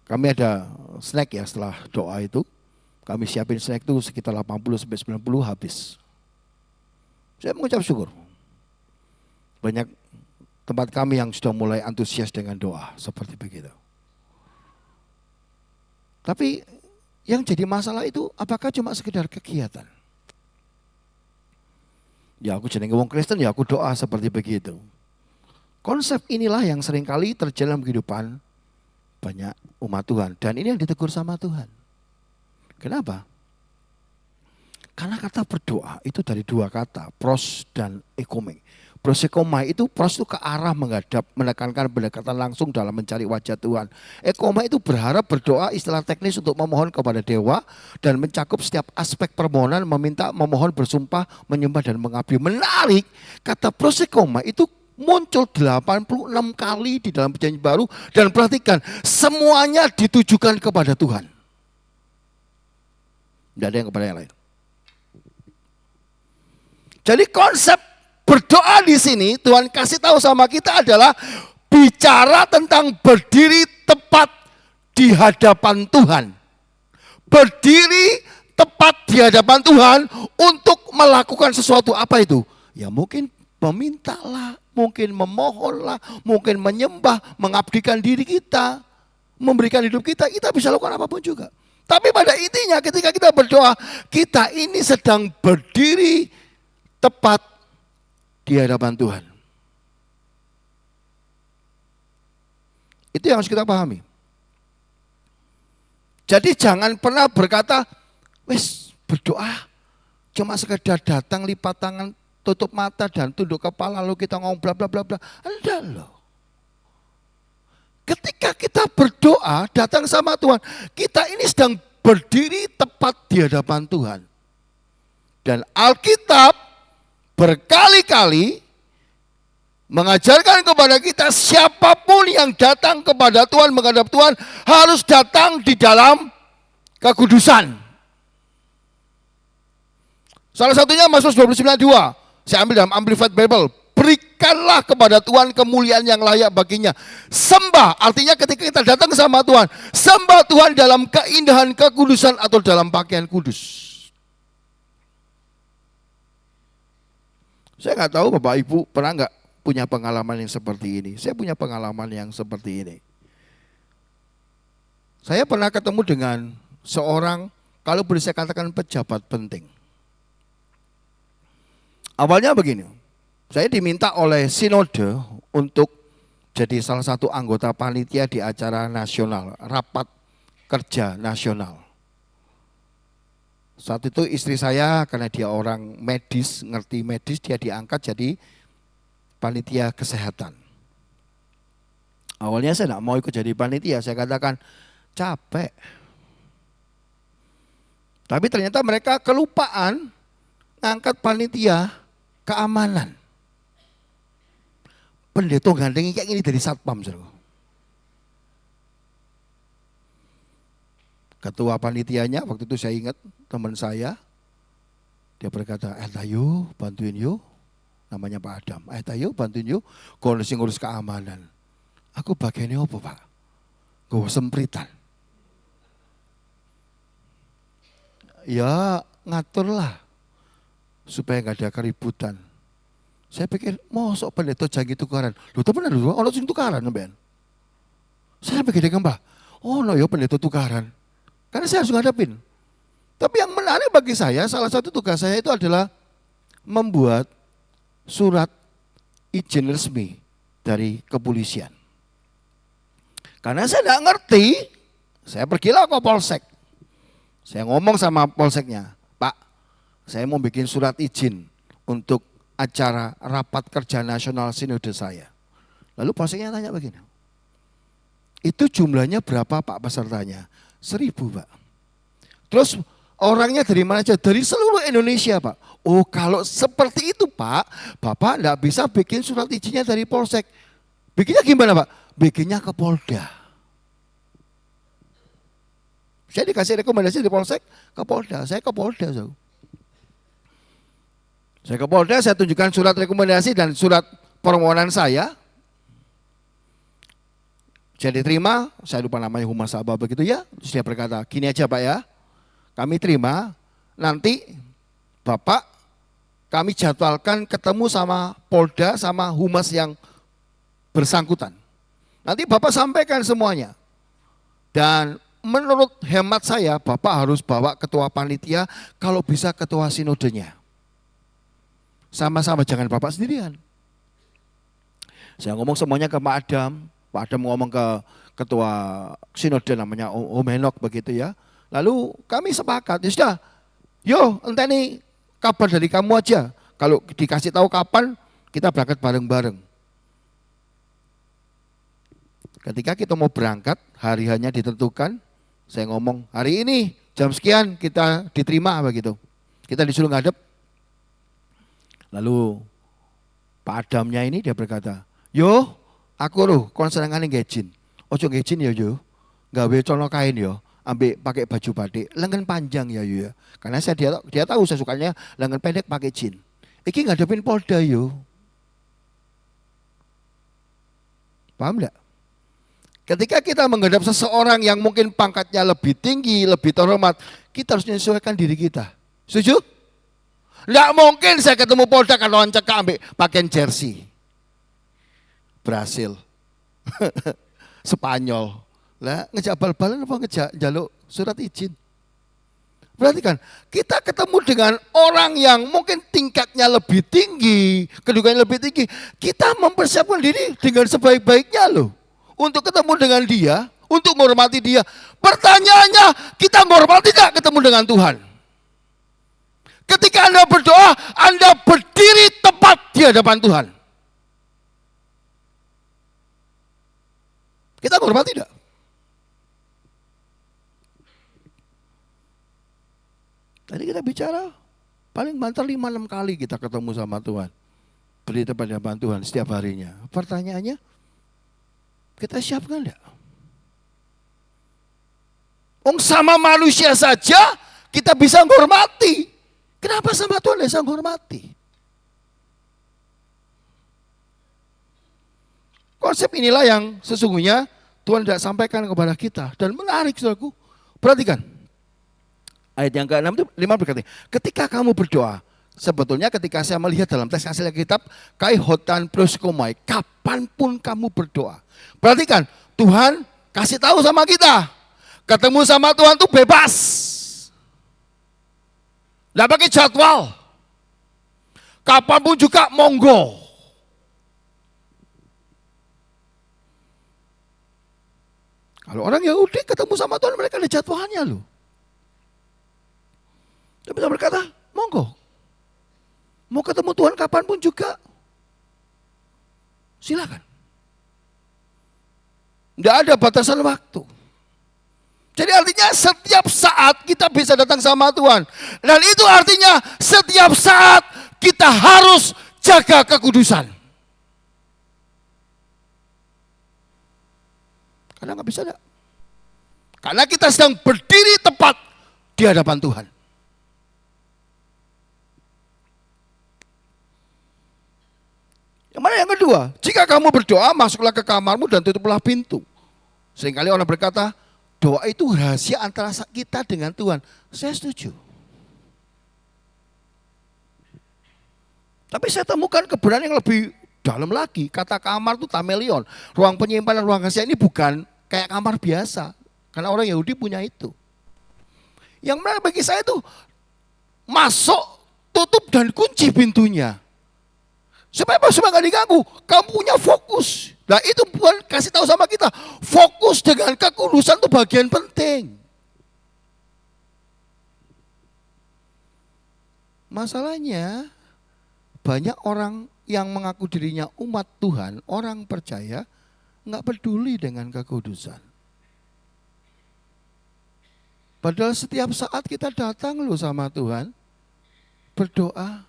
kami ada snack ya setelah doa itu, kami siapin snack itu sekitar 80-90 habis. Saya mengucap syukur. Banyak tempat kami yang sudah mulai antusias dengan doa seperti begitu. Tapi yang jadi masalah itu apakah cuma sekedar kegiatan? Ya aku jenenge wong Kristen ya aku doa seperti begitu. Konsep inilah yang seringkali terjadi dalam kehidupan banyak umat Tuhan. Dan ini yang ditegur sama Tuhan. Kenapa? Karena kata berdoa itu dari 2 kata, pros dan ekome. Prosekoma itu, pros itu ke arah menghadap, menekankan pendekatan langsung dalam mencari wajah Tuhan. Ekoma itu berharap berdoa istilah teknis untuk memohon kepada dewa dan mencakup setiap aspek permohonan, meminta, memohon, bersumpah, menyembah dan mengabdi. Menarik, kata prosekoma itu muncul 86 kali di dalam perjanjian baru dan perhatikan, semuanya ditujukan kepada Tuhan. Tidak ada yang kepada yang lain. Jadi konsep berdoa di sini Tuhan kasih tahu sama kita adalah bicara tentang berdiri tepat di hadapan Tuhan. Berdiri tepat di hadapan Tuhan untuk melakukan sesuatu. Apa itu? Ya mungkin memintalah, mungkin memohonlah, mungkin menyembah, mengabdikan diri kita, memberikan hidup kita bisa lakukan apapun juga. Tapi pada intinya ketika kita berdoa, kita ini sedang berdiri tepat di hadapan Tuhan. Itu yang harus kita pahami. Jadi jangan pernah berkata, wes berdoa, cuma sekedar datang lipat tangan, tutup mata dan tunduk kepala lalu kita ngomong bla bla bla bla. Enggak loh. Ketika kita berdoa datang sama Tuhan, kita ini sedang berdiri tepat di hadapan Tuhan. Dan Alkitab berkali-kali mengajarkan kepada kita siapapun yang datang kepada Tuhan, menghadap Tuhan harus datang di dalam kekudusan. Salah satunya Mazmur 29:2. Saya ambil dalam Amplified Bible. Berikanlah kepada Tuhan kemuliaan yang layak baginya. Sembah, artinya ketika kita datang sama Tuhan, sembah Tuhan dalam keindahan kekudusan atau dalam pakaian kudus. Saya nggak tahu Bapak Ibu pernah nggak punya pengalaman yang seperti ini. Saya punya pengalaman yang seperti ini. Saya pernah ketemu dengan seorang, kalau boleh saya katakan pejabat penting. Awalnya begini, saya diminta oleh sinode untuk jadi salah satu anggota panitia di acara nasional, rapat kerja nasional. Saat itu istri saya karena dia orang medis, ngerti medis, dia diangkat jadi panitia kesehatan. Awalnya saya tidak mau ikut jadi panitia, saya katakan capek. Tapi ternyata mereka kelupaan ngangkat panitia keamanan. Pendeta gandeng kayak gini dari satpam. Ketua panitianya waktu itu saya ingat teman saya, dia berkata, tayo bantuin yuk, namanya Pak Adam, tayo bantuin yuk, ngurus keamanan. Aku bagiannya apa Pak? Gue sempritan. Ya ngaturlah supaya nggak ada keributan. Saya pikir, mosok pendeta janji tukaran. Loh itu benar loh, orang sing tukaran ngemben. Saya pikir dia ngembah, oh no ya pendeta tukaran. Karena saya harus ngadepin. Tapi yang menarik bagi saya, salah satu tugas saya itu adalah membuat surat izin resmi dari kepolisian. Karena saya tidak ngerti, saya pergilah ke polsek. Saya ngomong sama polseknya, Pak, saya mau bikin surat izin untuk acara rapat kerja nasional sinode saya. Lalu polseknya tanya begini, itu jumlahnya berapa Pak pesertanya? 1000 Pak. Terus orangnya dari mana aja? Dari seluruh Indonesia Pak. Oh kalau seperti itu Pak, Bapak enggak bisa bikin surat izinnya dari polsek. Bikinnya gimana Pak? Bikinnya ke Polda. Saya dikasih rekomendasi di polsek, ke Polda. Saya ke Polda. Saya ke Polda, saya tunjukkan surat rekomendasi dan surat permohonan saya. Saya diterima, saya lupa namanya Humas Abah begitu ya. Terus dia berkata, gini aja Pak ya, kami terima, nanti Bapak kami jadwalkan ketemu sama Polda sama Humas yang bersangkutan. Nanti Bapak sampaikan semuanya. Dan menurut hemat saya, Bapak harus bawa ketua panitia, kalau bisa ketua sinodenya. Sama-sama, jangan Bapak sendirian. Saya ngomong semuanya ke Pak Adam. Pak Adam ngomong ke ketua sinode namanya Om Henok begitu ya. Lalu kami sepakat, ya sudah, yo enteni kabar dari kamu aja. Kalau dikasih tahu kapan, kita berangkat bareng-bareng. Ketika kita mau berangkat, hari hanya ditentukan, saya ngomong hari ini jam sekian kita diterima begitu. Kita disuruh ngadep. Lalu Pak Adamnya ini dia berkata, yo aku loh konsenengane ngejin. Ojo ngejin ya yo. Gawe celana kain yo, ambil pakai baju batik, lengan panjang ya yo ya. Karena dia tahu saya sukanya lengan pendek pakai jin. Iki ngadepin Polda yo. Paham enggak? Ketika kita menghadap seseorang yang mungkin pangkatnya lebih tinggi, lebih terhormat, kita harus menyesuaikan diri kita. Setuju? Enggak mungkin saya ketemu Polda kalau cekak ambil pakaian jersey. Brasil. Spanyol. Lah ngejak bal-balan apa ngejak jaluk surat izin? Perhatikan, kita ketemu dengan orang yang mungkin tingkatnya lebih tinggi, kedudukannya lebih tinggi. Kita mempersiapkan diri dengan sebaik-baiknya loh. Untuk ketemu dengan dia, untuk menghormati dia. Pertanyaannya, kita menghormati gak ketemu dengan Tuhan? Ketika Anda berdoa, Anda berdiri tepat di hadapan Tuhan. Kita menghormati gak? Tadi kita bicara paling banter 5-6 kali kita ketemu sama Tuhan. Beri tepat di hadapan Tuhan setiap harinya. Pertanyaannya, kita siapkan enggak? Sama manusia saja kita bisa menghormati. Kenapa sama Tuhan bisa menghormati? Konsep inilah yang sesungguhnya Tuhan tidak sampaikan kepada kita. Dan menarik saudaraku, perhatikan. Ayat yang ke-6 itu 5 berkata, ketika kamu berdoa, sebetulnya ketika saya melihat dalam teks asli kitab, kai hotan proskomai, kapanpun kamu berdoa. Perhatikan, Tuhan kasih tahu sama kita, ketemu sama Tuhan itu bebas. Nggak pakai jadwal. Kapanpun juga monggo. Kalau orang Yahudi ketemu sama Tuhan mereka ada jadwalnya loh. Dia bisa berkata, monggo. Mau ketemu Tuhan kapanpun juga. Silakan. Tidak ada batasan waktu. Jadi artinya setiap saat kita bisa datang sama Tuhan. Dan itu artinya setiap saat kita harus jaga kekudusan. Karena nggak bisa enggak. Karena kita sedang berdiri tepat di hadapan Tuhan. Yang mana yang kedua? Jika kamu berdoa, masuklah ke kamarmu dan tutuplah pintu. Seringkali orang berkata, doa itu rahasia antara kita dengan Tuhan. Saya setuju. Tapi saya temukan kebenaran yang lebih dalam lagi. Kata kamar itu tamelion. Ruang penyimpanan, ruang rahasia ini bukan kayak kamar biasa. Karena orang Yahudi punya itu. Yang menarik bagi saya itu, masuk, tutup dan kunci pintunya. Supaya nggak diganggu, kamu punya fokus. Nah itu Tuhan kasih tahu sama kita, fokus dengan kekudusan itu bagian penting. Masalahnya banyak orang yang mengaku dirinya umat Tuhan, orang percaya, nggak peduli dengan kekudusan. Padahal setiap saat kita datang loh sama Tuhan, berdoa.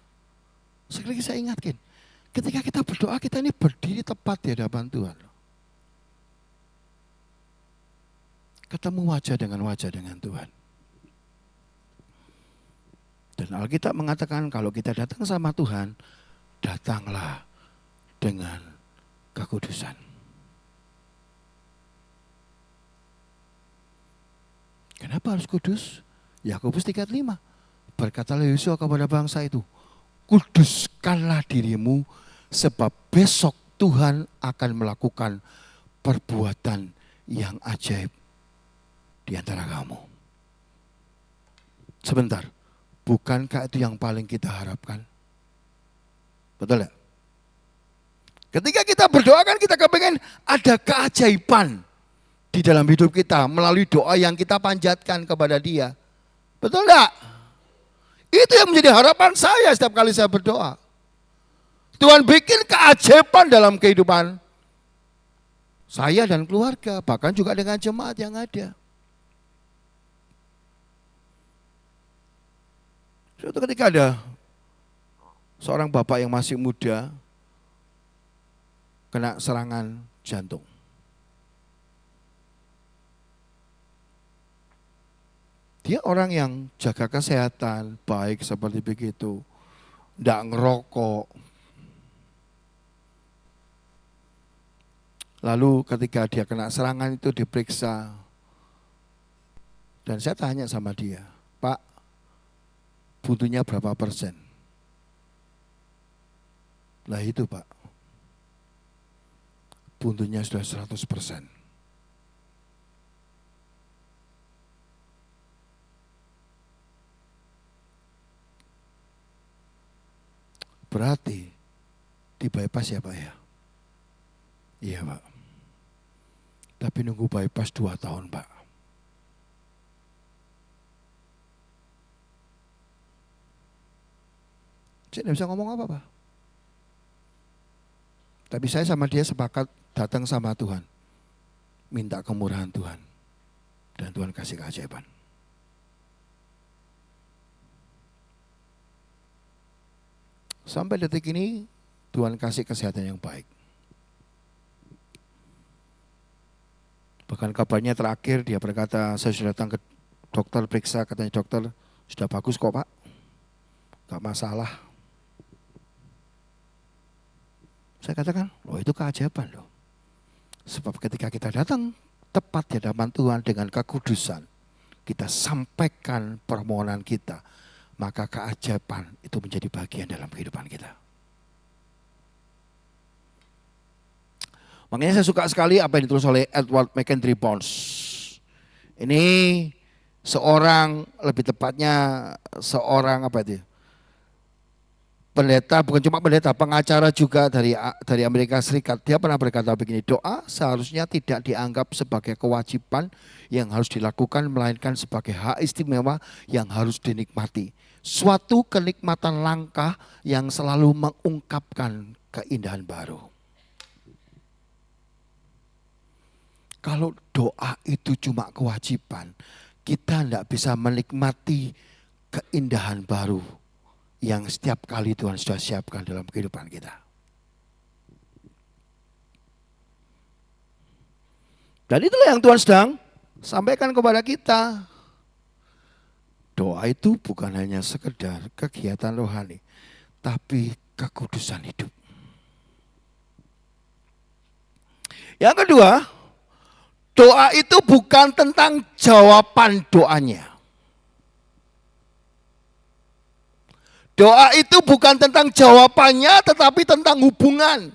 Sekali lagi saya ingatkan, ketika kita berdoa, kita ini berdiri tepat di hadapan Tuhan. Ketemu wajah dengan Tuhan. Dan Alkitab mengatakan kalau kita datang sama Tuhan, datanglah dengan kekudusan. Kenapa harus kudus? Yakobus 3:5. Berkatalah Yosua kepada bangsa itu, kuduskanlah dirimu, sebab besok Tuhan akan melakukan perbuatan yang ajaib di antara kamu. Sebentar, bukankah itu yang paling kita harapkan? Betul ya? Ketika kita berdoa kan kita kepengen ada keajaiban di dalam hidup kita melalui doa yang kita panjatkan kepada Dia. Betul enggak? Itu yang menjadi harapan saya setiap kali saya berdoa. Tuhan bikin keajaiban dalam kehidupan saya dan keluarga, bahkan juga dengan jemaat yang ada. Suatu ketika ada seorang bapak yang masih muda kena serangan jantung. Dia orang yang jaga kesehatan, baik seperti begitu. ndak ngerokok. Lalu ketika dia kena serangan itu diperiksa. Dan saya tanya sama dia, Pak, butuhnya berapa persen? Lah itu Pak, butuhnya sudah 100%. Berarti di bypass ya Pak ya? Iya Pak. Tapi nunggu bypass 2 tahun Pak. Saya tidak bisa ngomong apa Pak. Tapi saya sama dia sepakat datang sama Tuhan. Minta kemurahan Tuhan. Dan Tuhan kasih keajaiban. Sampai detik ini Tuhan kasih kesehatan yang baik. Bahkan kabarnya terakhir dia berkata, saya sudah datang ke dokter periksa, katanya dokter sudah bagus kok Pak. Gak masalah. Saya katakan, oh itu keajaiban loh. Sebab ketika kita datang tepat di hadapan Tuhan dengan kekudusan, kita sampaikan permohonan kita, maka keajaiban itu menjadi bagian dalam kehidupan kita. Makanya saya suka sekali apa yang ditulis oleh Edward McKendry Bones. Ini seorang, lebih tepatnya seorang apa itu? Pendeta, bukan cuma pendeta, pengacara juga dari Amerika Serikat. Dia pernah berkata begini, doa seharusnya tidak dianggap sebagai kewajiban yang harus dilakukan, melainkan sebagai hak istimewa yang harus dinikmati. Suatu kenikmatan langka yang selalu mengungkapkan keindahan baru. Kalau doa itu cuma kewajiban, kita tidak bisa menikmati keindahan baru yang setiap kali Tuhan sudah siapkan dalam kehidupan kita. Dan itulah yang Tuhan sedang sampaikan kepada kita. Doa itu bukan hanya sekedar kegiatan rohani, tapi kekudusan hidup. Yang kedua, doa itu bukan tentang jawaban doanya. Doa itu bukan tentang jawabannya, tetapi tentang hubungan.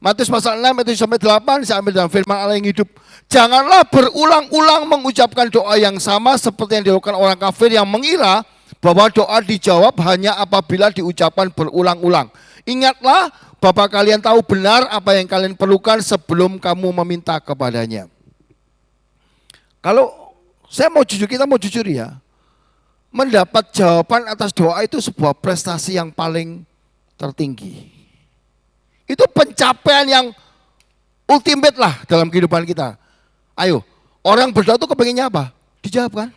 Matius pasal 6, ayat 7-8, saya ambil dalam firman Allah yang hidup. Janganlah berulang-ulang mengucapkan doa yang sama seperti yang dilakukan orang kafir yang mengira bahwa doa dijawab hanya apabila diucapkan berulang-ulang. Ingatlah, Bapa kalian tahu benar apa yang kalian perlukan sebelum kamu meminta kepadanya. Kalau saya mau jujur, kita mau jujur ya. Mendapat jawaban atas doa itu sebuah prestasi yang paling tertinggi. Itu pencapaian yang ultimate lah dalam kehidupan kita. Ayo, orang berdoa itu kepengennya apa? Dijawab kan?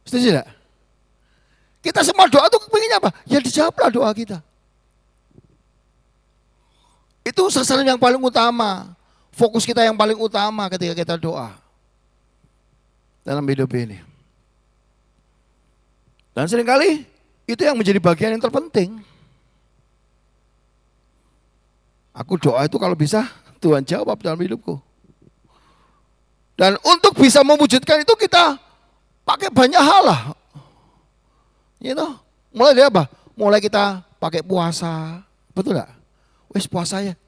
Setuju tidak? Kita semua doa itu kepengennya apa? Ya dijawablah doa kita. Itu sasaran yang paling utama. Fokus kita yang paling utama ketika kita doa. Dalam hidup ini. Dan seringkali itu yang menjadi bagian yang terpenting. Aku doa itu kalau bisa Tuhan jawab dalam hidupku. Dan untuk bisa mewujudkan itu kita pakai banyak hal lah. You know? Mulai dari apa? Mulai kita pakai puasa. Betul gak? Wes puasanya.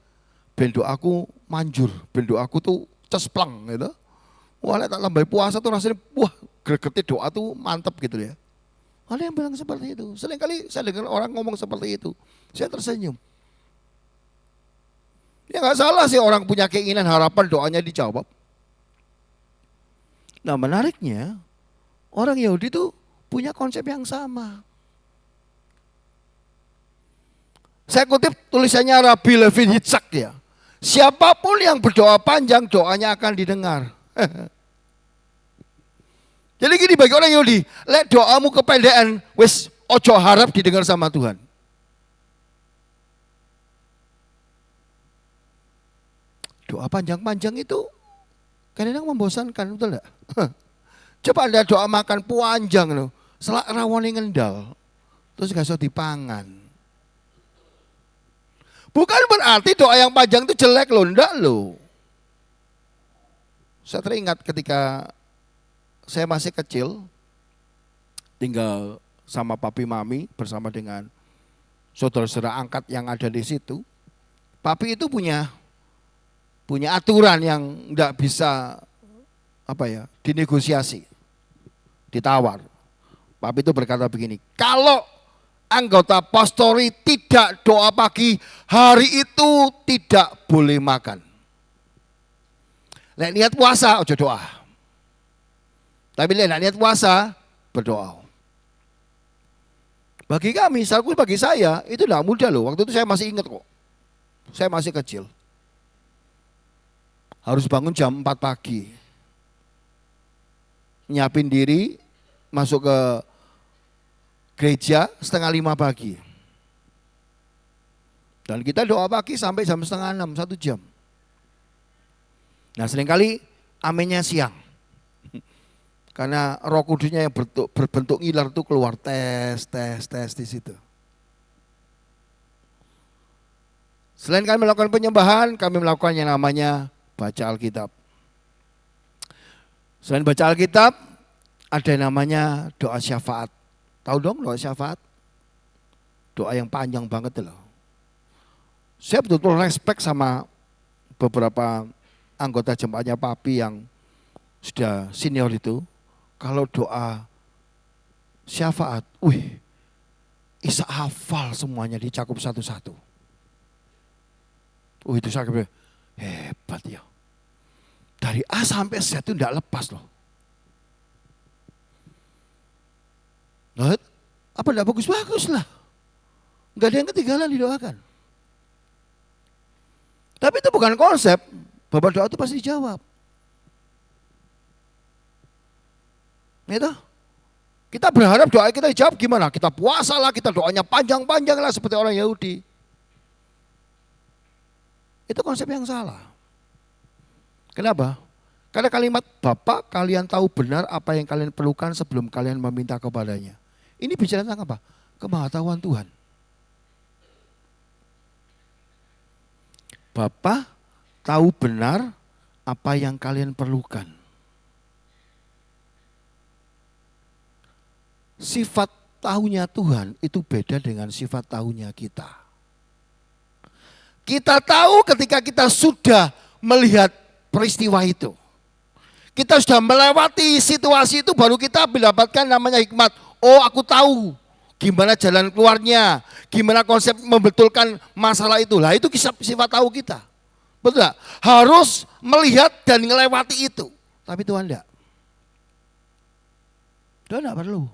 Ben doaku manjur. Ben doaku tuh cesplang gitu. Wah, tak lambai puasa tuh rasanya wah gregetnya doa tuh mantep gitu ya. Ada yang bilang seperti itu. Seringkali saya dengar orang ngomong seperti itu. Saya tersenyum. Ya nggak salah sih orang punya keinginan harapan doanya dijawab. Nah menariknya orang Yahudi itu punya konsep yang sama. Saya kutip tulisannya Rabbi Levi Yitzhak ya. Siapapun yang berdoa panjang doanya akan didengar. Jadi gini bagi orang Yahudi, lek doamu kependekan, wis ojo harap didengar sama Tuhan. Doa panjang-panjang itu kadang-kadang membosankan, betul enggak? Coba Anda doa makan panjang loh, selak rawon ngendal. terus gak iso dipangan. Bukan berarti doa yang panjang itu jelek loh, enggak loh. Saya teringat ketika saya masih kecil, tinggal sama papi mami bersama dengan saudara-saudara angkat yang ada di situ. Papi itu punya aturan yang enggak bisa dinegosiasi, ditawar. Papi itu berkata begini, kalau anggota pastori tidak doa pagi, hari itu tidak boleh makan. Nek niat puasa, ojo doa. Tapi nek niat puasa, berdoa. Bagi kami, bagi saya, itu tidak mudah loh. Waktu itu saya masih ingat kok. Saya masih kecil. Harus bangun jam 4 pagi. Nyiapin diri, masuk ke gereja 4:30 pagi. Dan kita doa pagi sampai jam 5:30, 1 jam. Nah seringkali aminnya siang. Karena Roh Kudusnya yang berbentuk ngiler itu keluar tes di situ. Selain kami melakukan penyembahan, kami melakukan yang namanya baca Alkitab. Selain baca Alkitab, ada yang namanya doa syafaat. Tahu dong doa syafaat? Doa yang panjang banget loh. Saya betul-betul respect sama beberapa anggota jemaatnya papi yang sudah senior itu. Kalau doa syafaat, bisa hafal semuanya, dicakup satu-satu. Itu saya kira hebat ya. Dari A sampai Z itu tidak lepas loh. Nah, apa tidak bagus-bagus lah. Enggak ada yang ketinggalan didoakan. Tapi itu bukan konsep, bahwa doa itu pasti dijawab. Gitu? Kita berharap doa kita dijawab gimana? Kita puasa lah, kita doanya panjang-panjang lah seperti orang Yahudi. Itu konsep yang salah. Kenapa? Karena kalimat Bapa, kalian tahu benar apa yang kalian perlukan sebelum kalian meminta kepadanya. Ini bicara tentang apa? Kemahatauan Tuhan. Bapa tahu benar apa yang kalian perlukan. Sifat tahunya Tuhan itu beda dengan sifat tahunya kita. Kita tahu ketika kita sudah melihat peristiwa itu. Kita sudah melewati situasi itu baru kita mendapatkan namanya hikmat. Oh, aku tahu gimana jalan keluarnya, gimana konsep membetulkan masalah itu. Lah itu sifat tahu kita. Betul tak? Harus melihat dan melewati itu. Tapi Tuhan enggak. Tuhan enggak perlu.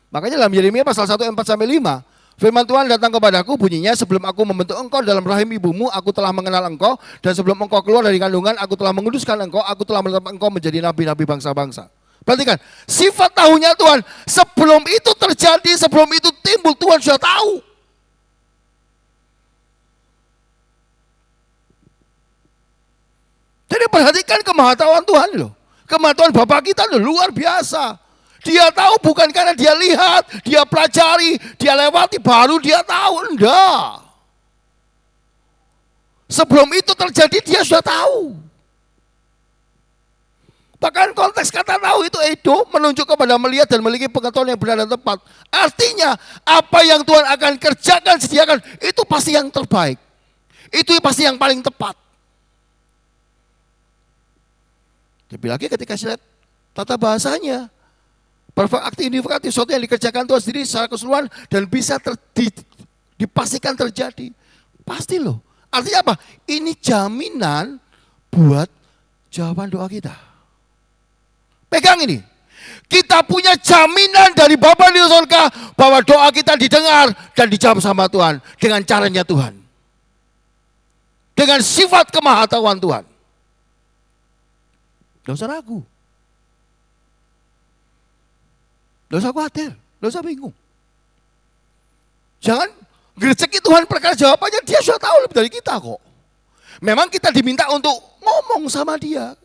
Makanya dalam Yeremia pasal 1 ayat 4-5, firman Tuhan datang kepadaku bunyinya, sebelum aku membentuk engkau dalam rahim ibumu, aku telah mengenal engkau, dan sebelum engkau keluar dari kandungan, aku telah menguduskan engkau, aku telah menetapkan engkau menjadi nabi-nabi bangsa-bangsa. Perhatikan, sifat tahunya Tuhan, sebelum itu terjadi, sebelum itu timbul, Tuhan sudah tahu. Jadi perhatikan kemahatauan Tuhan loh. Kemahatauan Bapa kita loh, luar biasa. Dia tahu bukan karena dia lihat, dia pelajari, dia lewati, baru dia tahu. Enggak. Sebelum itu terjadi dia sudah tahu. Bahkan konteks kata tahu itu Edo menunjuk kepada melihat dan memiliki pengetahuan yang benar dan tepat. Artinya apa yang Tuhan akan kerjakan, sediakan, itu pasti yang terbaik. Itu pasti yang paling tepat. Lebih lagi ketika saya lihat tata bahasanya. Perfect aktif indikatif, sesuatu yang dikerjakan Tuhan sendiri secara keseluruhan dan bisa dipastikan terjadi. Pasti loh. Artinya apa? Ini jaminan buat jawaban doa kita. Pegang ini. Kita punya jaminan dari Bapa di surga bahwa doa kita didengar dan dijawab sama Tuhan dengan caranya Tuhan. Dengan sifat kemahatauan Tuhan. Gak usah ragu. Gak usah khawatir, gak usah bingung. Jangan gerceki Tuhan perkara jawabannya, dia sudah tahu lebih dari kita kok. Memang kita diminta untuk ngomong sama dia.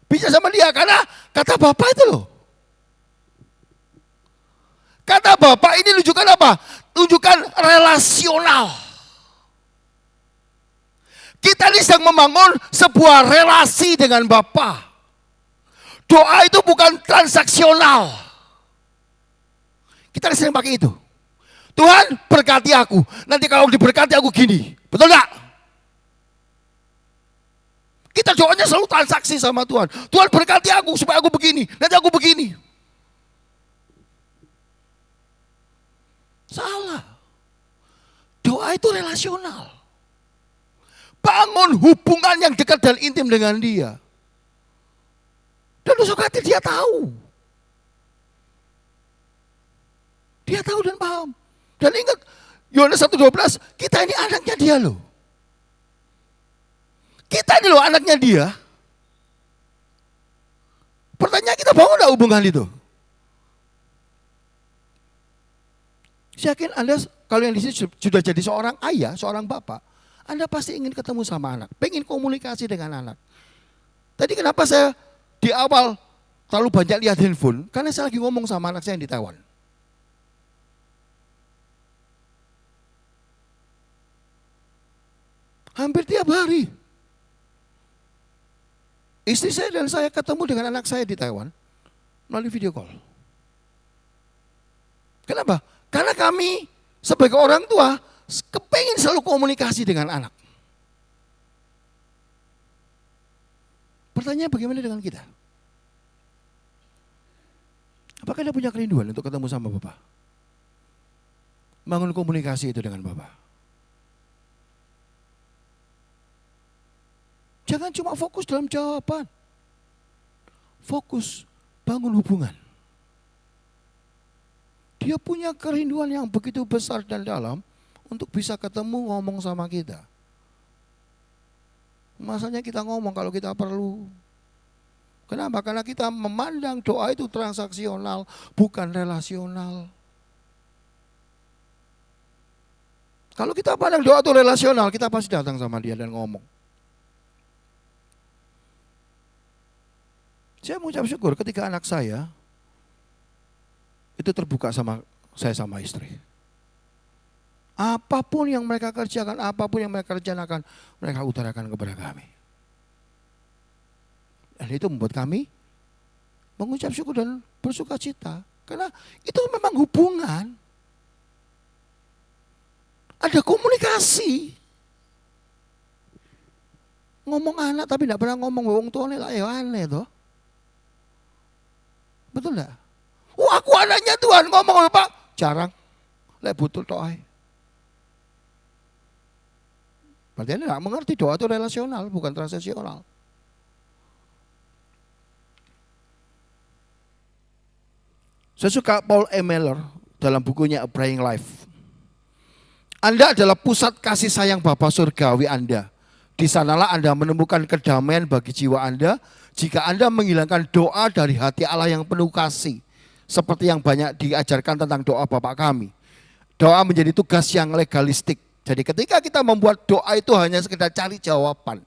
Bicara sama dia, karena kata Bapak itu loh. Kata Bapak ini menunjukkan apa? Tunjukkan relasional. Kita ini sedang membangun sebuah relasi dengan Bapa. Doa itu bukan transaksional. Kita sering pakai itu. Tuhan berkati aku. Nanti kalau diberkati aku gini. Betul gak? Kita doanya selalu transaksi sama Tuhan. Tuhan berkati aku supaya aku begini. Nanti aku begini. Salah. Doa itu relasional. Bangun hubungan yang dekat dan intim dengan Dia. Dan besok hati dia tahu. Dia tahu dan paham. Dan ingat, Yohanes 1:12, kita ini anaknya Dia loh. Kita ini loh anaknya Dia. Pertanyaan kita, bangun enggak hubungan itu? Saya yakin Anda kalau yang di sini sudah jadi seorang ayah, seorang bapak, Anda pasti ingin ketemu sama anak, pengen komunikasi dengan anak. Tadi kenapa saya di awal terlalu banyak lihat handphone? Karena saya lagi ngomong sama anak saya yang di Taiwan. Hampir tiap hari. Istri saya dan saya ketemu dengan anak saya di Taiwan melalui video call. Kenapa? Karena kami sebagai orang tua kepingin selalu komunikasi dengan anak. Pertanyaan bagaimana dengan kita? Apakah Anda punya kerinduan untuk ketemu sama Bapak? Bangun komunikasi itu dengan Bapak. Jangan cuma fokus dalam jawaban. Fokus bangun hubungan. Dia punya kerinduan yang begitu besar dan dalam untuk bisa ketemu ngomong sama kita. Masanya kita ngomong kalau kita perlu. Kenapa? Karena kita memandang doa itu transaksional, bukan relasional. Kalau kita pandang doa itu relasional, kita pasti datang sama dia dan ngomong. Saya mengucap syukur ketika anak saya itu terbuka sama saya sama istri. Apapun yang mereka kerjakan, apapun yang mereka rencanakan, mereka utarakan kepada kami. Dan itu membuat kami mengucap syukur dan bersuka cita. Karena itu memang hubungan. Ada komunikasi. Ngomong anak tapi tidak pernah ngomong wong tuane lah ya aneh toh. Betul enggak? Aku anaknya Tuhan ngomong Pak, jarang. Lek butuh doa. Berarti Anda enggak mengerti doa itu relasional, bukan transaksional. Saya suka Paul E. Miller dalam bukunya A Praying Life. Anda adalah pusat kasih sayang Bapa surgawi Anda. Di sanalah Anda menemukan kedamaian bagi jiwa Anda jika Anda menghilangkan doa dari hati Allah yang penuh kasih. Seperti yang banyak diajarkan tentang doa Bapa kami. Doa menjadi tugas yang legalistik. Jadi ketika kita membuat doa itu hanya sekedar cari jawaban.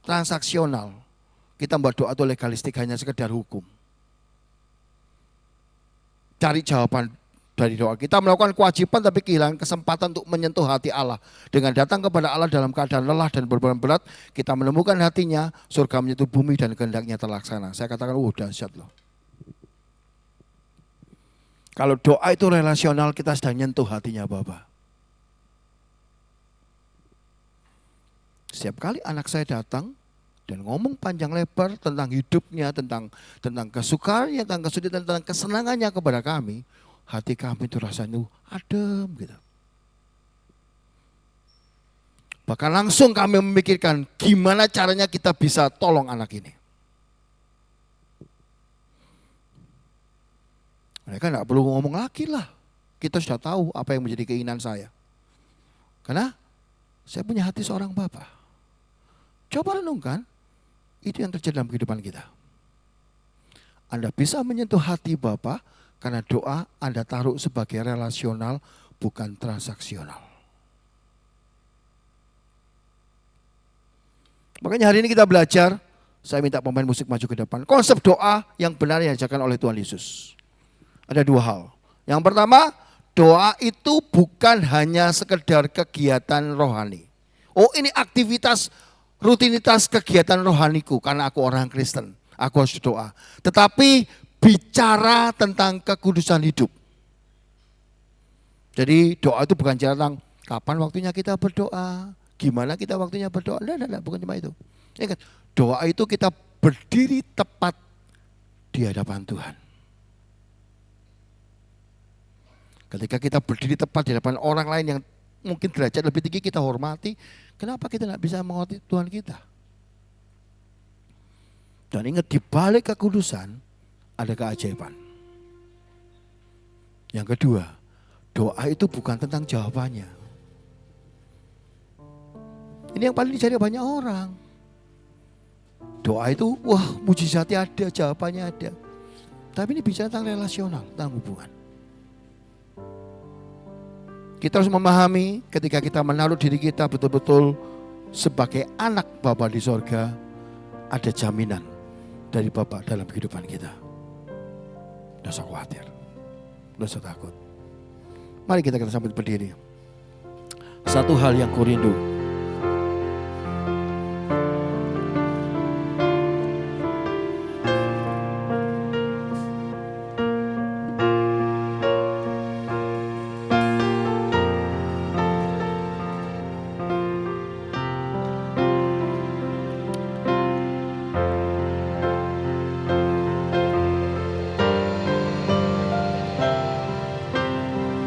Transaksional. Kita membuat doa itu legalistik hanya sekedar hukum. Cari jawaban dari doa. Kita melakukan kewajiban tapi kehilangan kesempatan untuk menyentuh hati Allah. Dengan datang kepada Allah dalam keadaan lelah dan beban berat, kita menemukan hatinya, surga menyentuh bumi dan kehendaknya terlaksana. Saya katakan, dahsyat loh. Kalau doa itu relasional, kita sedang nyentuh hatinya Bapa. Setiap kali anak saya datang dan ngomong panjang lebar tentang hidupnya, tentang kesukaannya, tentang kesulitan, tentang kesenangannya kepada kami, hati kami itu rasanya adem gitu. Bahkan langsung kami memikirkan gimana caranya kita bisa tolong anak ini. Mereka tidak perlu ngomong lagi lah. Kita sudah tahu apa yang menjadi keinginan saya. Karena saya punya hati seorang Bapa. Coba renungkan, itu yang terjadi dalam kehidupan kita. Anda bisa menyentuh hati Bapa karena doa Anda taruh sebagai relasional, bukan transaksional. Makanya hari ini kita belajar, saya minta pemain musik maju ke depan. Konsep doa yang benar yang diajarkan oleh Tuhan Yesus. Ada dua hal. Yang pertama, doa itu bukan hanya sekedar kegiatan rohani. Oh, ini aktivitas, rutinitas kegiatan rohaniku karena aku orang Kristen. Aku harus doa. Tetapi bicara tentang kekudusan hidup. Jadi doa itu bukan tentang kapan waktunya kita berdoa, gimana kita waktunya berdoa. Tidak, bukan cuma itu. Ingat, doa itu kita berdiri tepat di hadapan Tuhan. Ketika kita berdiri tepat di hadapan orang lain yang mungkin derajat lebih tinggi kita hormati, kenapa kita tidak bisa menghormati Tuhan kita? Dan ingat, di balik kekudusan ada keajaiban. Yang kedua, doa itu bukan tentang jawabannya. Ini yang paling dicari banyak orang. Doa itu, wah, mujizatnya ada, jawabannya ada. Tapi ini bicara tentang relasional, tentang hubungan. Kita harus memahami ketika kita menaruh diri kita betul-betul sebagai anak Bapa di sorga, ada jaminan dari Bapa dalam kehidupan kita. Tidak usah khawatir, tidak usah takut. Mari kita sambil berdiri. Satu hal yang kurindu.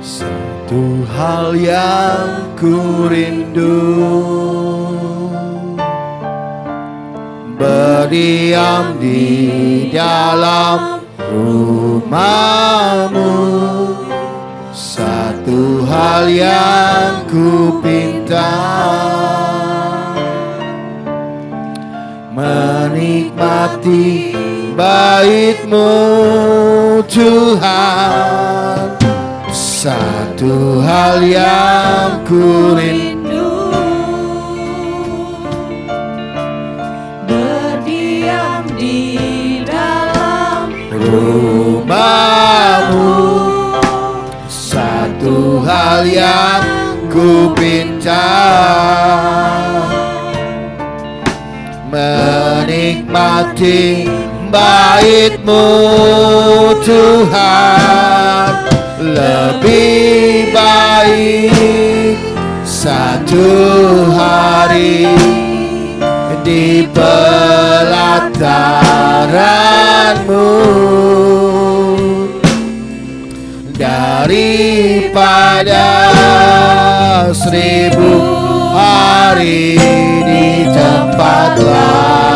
Satu hal yang ku rindu, berdiam di dalam rumah-Mu. Satu hal yang ku pinta, menikmati bait-Mu Tuhan. Satu hal yang ku rindu, berdiam di dalam rumah-Mu. Satu hal yang ku pinta, menikmati bait-Mu Tuhan. Lebih baik satu hari di pelataran-Mu daripada 1000 hari di tempat lain.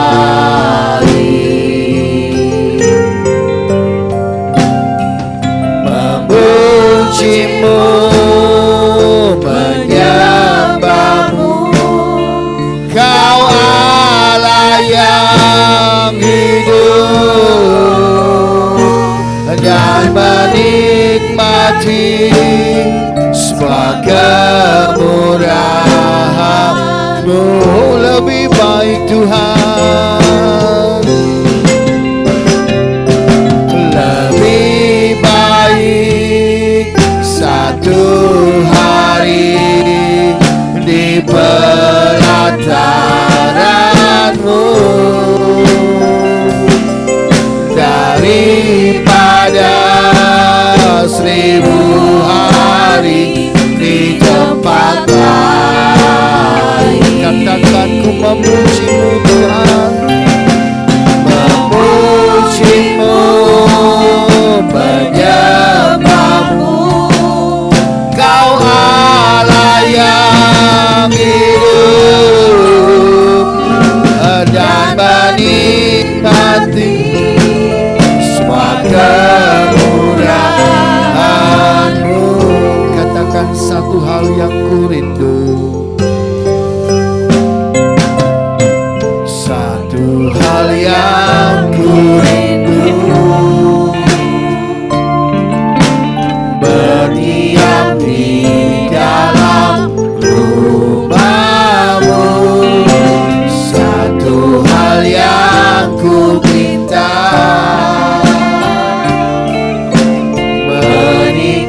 Memuji-Mu, menyembah-Mu, Kau Allah yang hidup, dan menikmati semua kemurahan-Mu. Lebih baik Tuhan, lebih baik satu hari di pelataran-Mu daripada 1000 hari di tempat lain. Katakan, ku memuji-Mu Tuhan, memuji-Mu, menyembah-Mu, Kau Allah yang hidup, dan menikmati semua kemurahan-Mu. Katakan, satu hal yang ku rindu, satu hal yang ku rindu, berdiam di dalam rumah-Mu. Satu hal yang ku pinta, menikmati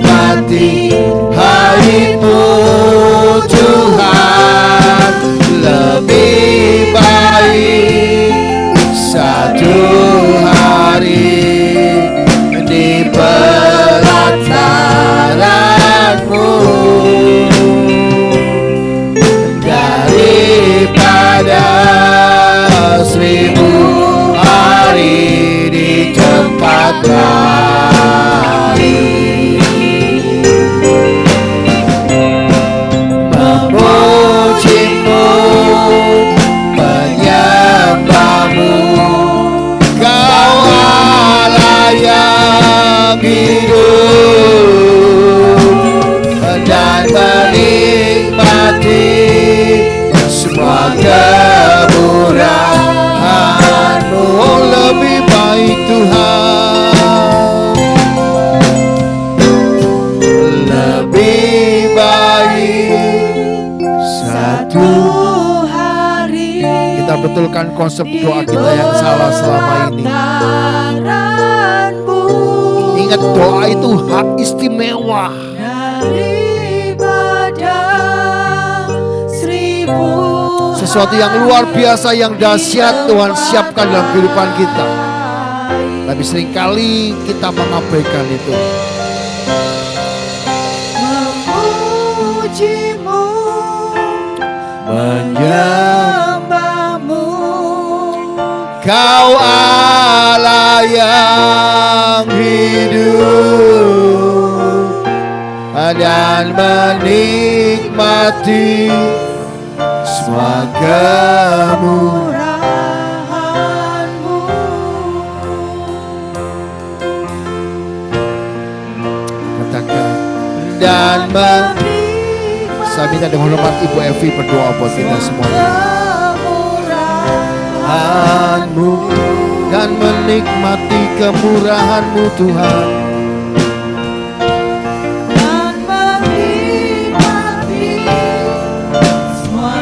betulkan konsep doa kita yang salah selama ini. Tanganmu Ingat, doa itu hak istimewa. daripada 1000 Sesuatu yang luar biasa, yang dahsyat Tuhan siapkan dalam kehidupan kita. Tapi seringkali kita mengabaikan itu. memujimu, Menyembahmu, Kau Allah yang hidup, dan menikmati semua kemurahan-Mu. katakan dan saya minta dengan hormat Ibu Evi berdoa buat kita semuanya. Kemurahan-Mu dan menikmati kemurahan-Mu Tuhan. Dan menikmati semua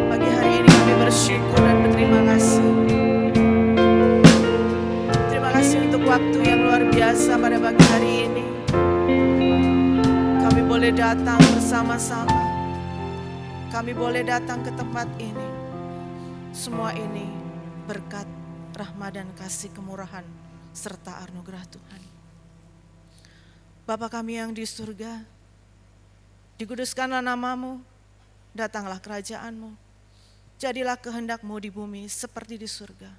Pagi hari ini kami bersyukur dan berterima kasih. Terima kasih untuk waktu yang luar biasa pada pagi hari ini. Kami boleh datang bersama-sama. Kami boleh datang ke tempat ini. Semua ini berkat rahmat dan kasih kemurahan serta anugerah Tuhan. Bapa kami yang di surga, dikuduskanlah nama-Mu, datanglah kerajaan-Mu. Jadilah kehendak-Mu di bumi seperti di surga.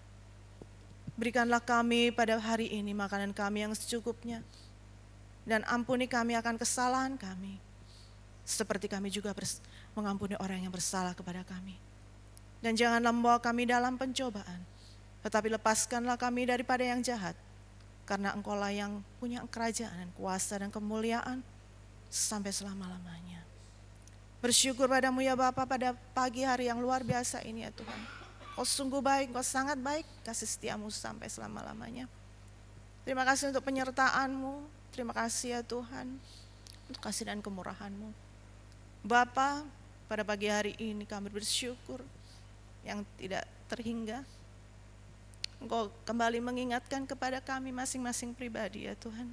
Berikanlah kami pada hari ini makanan kami yang secukupnya. Dan ampuni kami akan kesalahan kami. Seperti kami juga mengampuni orang yang bersalah kepada kami. Dan janganlah membawa kami dalam pencobaan. Tetapi lepaskanlah kami daripada yang jahat. Karena Engkau-lah yang punya kerajaan dan kuasa dan kemuliaan sampai selama-lamanya. Bersyukur padamu ya Bapa pada pagi hari yang luar biasa ini ya Tuhan. Kau sungguh baik, Kau sangat baik, kasih setiamu sampai selama-lamanya. Terima kasih untuk penyertaan-Mu, terima kasih ya Tuhan untuk kasih dan kemurahan-Mu. Bapa, pada pagi hari ini kami bersyukur yang tidak terhingga. Engkau kembali mengingatkan kepada kami masing-masing pribadi ya Tuhan.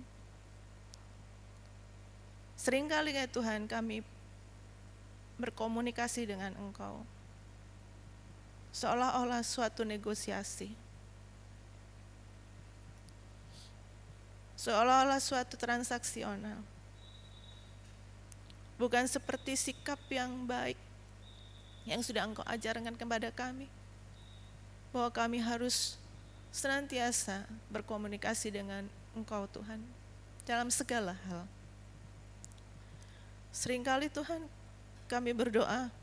Seringkali ya Tuhan kami berkomunikasi dengan Engkau seolah-olah suatu negosiasi, seolah-olah suatu transaksional, bukan seperti sikap yang baik yang sudah Engkau ajarkan kepada kami, bahwa kami harus senantiasa berkomunikasi dengan Engkau Tuhan dalam segala hal. Seringkali Tuhan kami berdoa,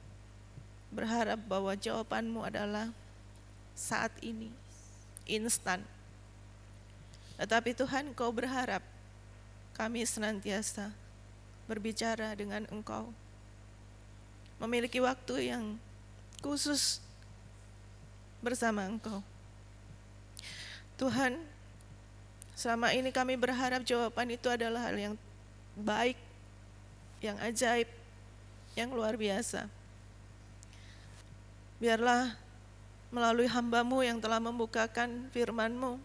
berharap bahwa jawaban-Mu adalah saat ini, instan. Tetapi Tuhan, Kau berharap kami senantiasa berbicara dengan Engkau, memiliki waktu yang khusus bersama Engkau. Tuhan, selama ini kami berharap jawaban itu adalah hal yang baik, yang ajaib, yang luar biasa. Biarlah melalui hamba-Mu yang telah membukakan firman-Mu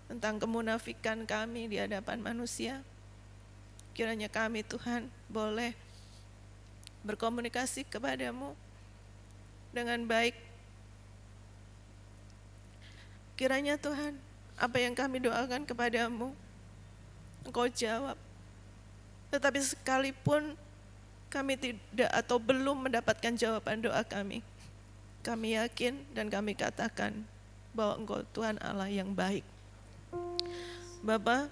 tentang kemunafikan kami di hadapan manusia, kiranya kami Tuhan boleh berkomunikasi kepada-Mu dengan baik. Kiranya Tuhan, apa yang kami doakan kepada-Mu, Engkau jawab. Tetapi sekalipun kami tidak atau belum mendapatkan jawaban doa kami yakin dan kami katakan bahwa Engkau Tuhan Allah yang baik. Bapa,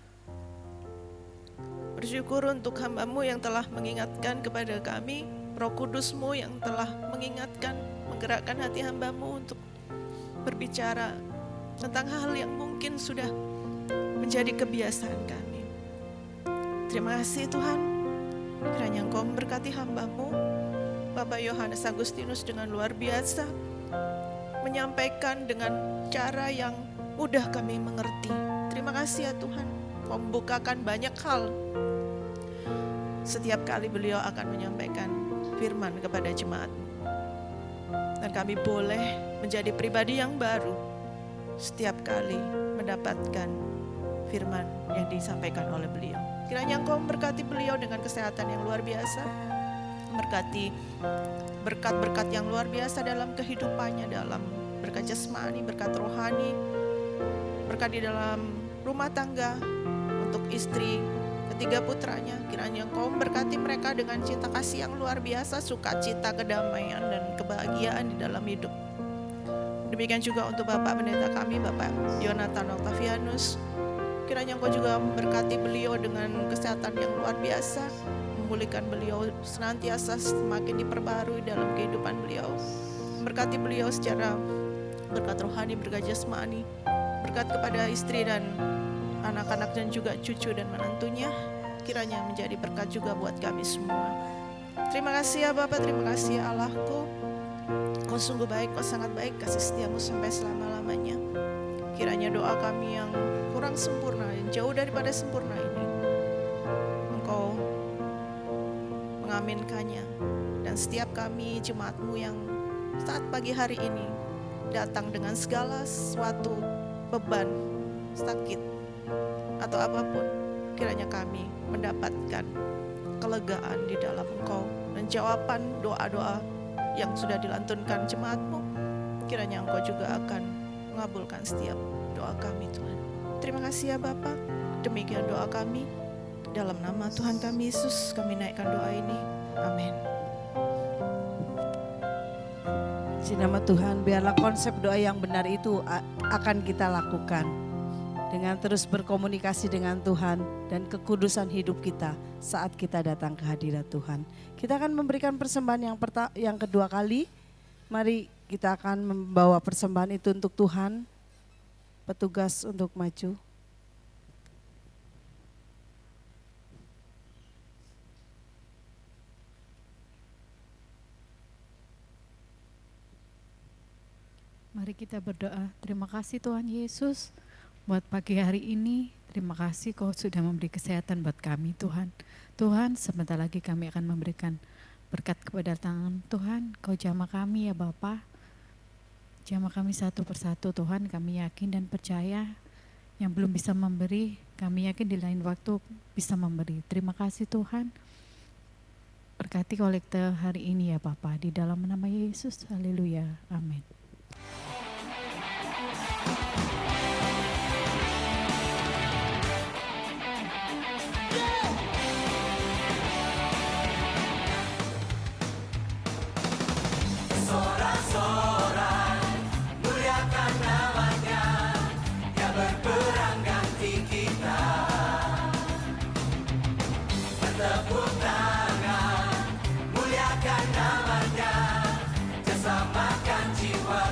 Bersyukur untuk hamba-Mu yang telah mengingatkan kepada kami, Roh Kudus-Mu yang telah mengingatkan, menggerakkan hati hamba-Mu untuk berbicara tentang hal yang mungkin sudah menjadi kebiasaan kami. Terima kasih Tuhan, kiranya Engkau memberkati hamba-Mu, Bapak Yohanes Agustinus dengan luar biasa, menyampaikan dengan cara yang mudah kami mengerti. Terima kasih ya Tuhan, Kau membukakan banyak hal. Setiap kali beliau akan menyampaikan firman kepada jemaat-Mu. Dan kami boleh menjadi pribadi yang baru setiap kali mendapatkan firman yang disampaikan oleh beliau. Kiranya Engkau memberkati beliau dengan kesehatan yang luar biasa, memberkati berkat-berkat yang luar biasa dalam kehidupannya, dalam berkat jasmani, berkat rohani, berkat di dalam rumah tangga, untuk istri ketiga putranya. Kiranya Engkau memberkati mereka dengan cinta kasih yang luar biasa, sukacita, kedamaian, dan kebahagiaan di dalam hidup. Demikian juga untuk Bapak Pendeta kami, Bapak Yonatan Octavianus. Kiranya Engkau juga memberkati beliau dengan kesehatan yang luar biasa, memulihkan beliau senantiasa semakin diperbarui dalam kehidupan beliau. Memberkati beliau secara berkat rohani, berkat jasmani, berkat kepada istri dan anak-anak dan juga cucu dan menantunya. Kiranya menjadi berkat juga buat kami semua. Terima kasih ya Bapak, terima kasih ya Allahku. Kau sungguh baik, Kau sangat baik, kasih setiamu sampai selama-lamanya. Kiranya doa kami yang kurang sempurna dan jauh daripada sempurna ini, Engkau mengaminkannya. Dan setiap kami jemaat-Mu yang saat pagi hari ini datang dengan segala sesuatu beban, sakit, atau apapun, kiranya kami mendapatkan kelegaan di dalam Engkau dan jawaban doa-doa yang sudah dilantunkan jemaat-Mu. Kiranya Engkau juga akan mengabulkan setiap doa kami Tuhan. Terima kasih ya Bapa. Demikian doa kami, dalam nama Tuhan kami Yesus kami naikkan doa ini. Amin. Di nama Tuhan, biarlah konsep doa yang benar itu akan kita lakukan dengan terus berkomunikasi dengan Tuhan dan kekudusan hidup kita saat kita datang ke hadirat Tuhan. Kita akan memberikan persembahan yang kedua kali. Mari kita akan membawa persembahan itu untuk Tuhan. Petugas untuk maju. Mari kita berdoa. Terima kasih Tuhan Yesus buat pagi hari ini. Terima kasih Kau sudah memberi kesehatan buat kami Tuhan. Tuhan, sebentar lagi kami akan memberikan berkat kepada tangan Tuhan. Kau jamah kami ya Bapa. Jamah kami satu persatu Tuhan. Kami yakin dan percaya yang belum bisa memberi, kami yakin di lain waktu bisa memberi. Terima kasih Tuhan. Berkati kolektor hari ini ya Bapa. Di dalam nama Yesus. Haleluya. Amin. Muliakan namanya, jasamakan jiwa.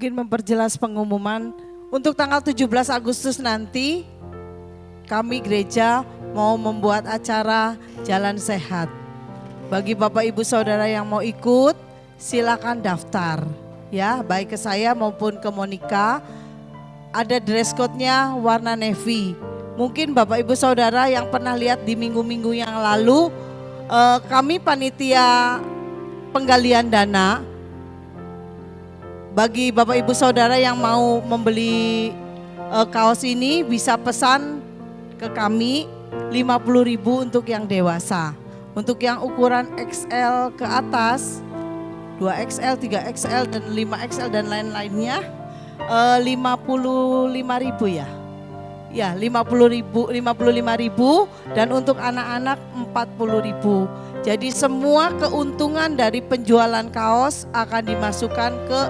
mungkin memperjelas pengumuman untuk tanggal 17 Agustus nanti kami gereja mau membuat acara Jalan Sehat. Bagi Bapak Ibu Saudara yang mau ikut, silakan daftar ya, baik ke saya maupun ke Monica. Ada dress code-nya warna navy. Mungkin Bapak Ibu Saudara yang pernah lihat di minggu-minggu yang lalu, kami panitia penggalian dana. Bagi Bapak Ibu Saudara yang mau membeli kaos ini bisa pesan ke kami 50.000 untuk yang dewasa. Untuk yang ukuran XL ke atas, 2XL, 3XL dan 5XL dan lain-lainnya 55.000 ya. Ya, 55.000 dan untuk anak-anak 40.000. Jadi semua keuntungan dari penjualan kaos akan dimasukkan ke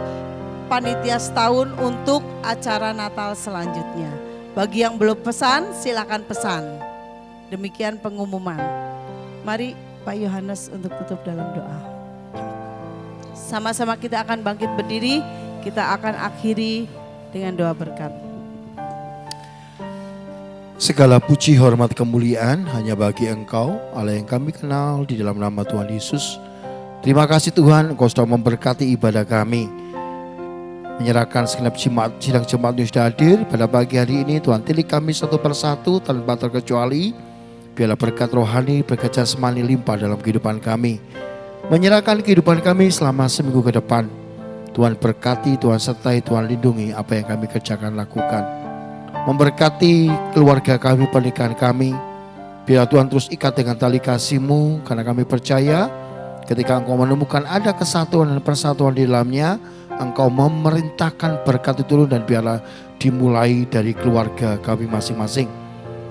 panitia setahun untuk acara Natal selanjutnya. Bagi yang belum pesan, silakan pesan. Demikian pengumuman. Mari Pak Yohanes untuk tutup dalam doa. Sama-sama kita akan bangkit berdiri, kita akan akhiri dengan doa berkat. Segala puji, hormat, kemuliaan hanya bagi Engkau, Allah yang kami kenal di dalam nama Tuhan Yesus. Terima kasih Tuhan, Engkau sudah memberkati ibadah kami. Menyerahkan segenap sidang jemaat yang sudah hadir pada pagi hari ini, Tuhan tilik kami satu persatu tanpa terkecuali. Biarlah berkat rohani, berkat jasmani limpah dalam kehidupan kami. Menyerahkan kehidupan kami selama seminggu ke depan. Tuhan berkati, Tuhan sertai, Tuhan lindungi apa yang kami kerjakan lakukan. Memberkati keluarga kami, pernikahan kami. Biar Tuhan terus ikat dengan tali kasih-Mu, karena kami percaya ketika Engkau menemukan ada kesatuan dan persatuan di dalamnya, Engkau memerintahkan berkat itu turun dan biarlah dimulai dari keluarga kami masing-masing.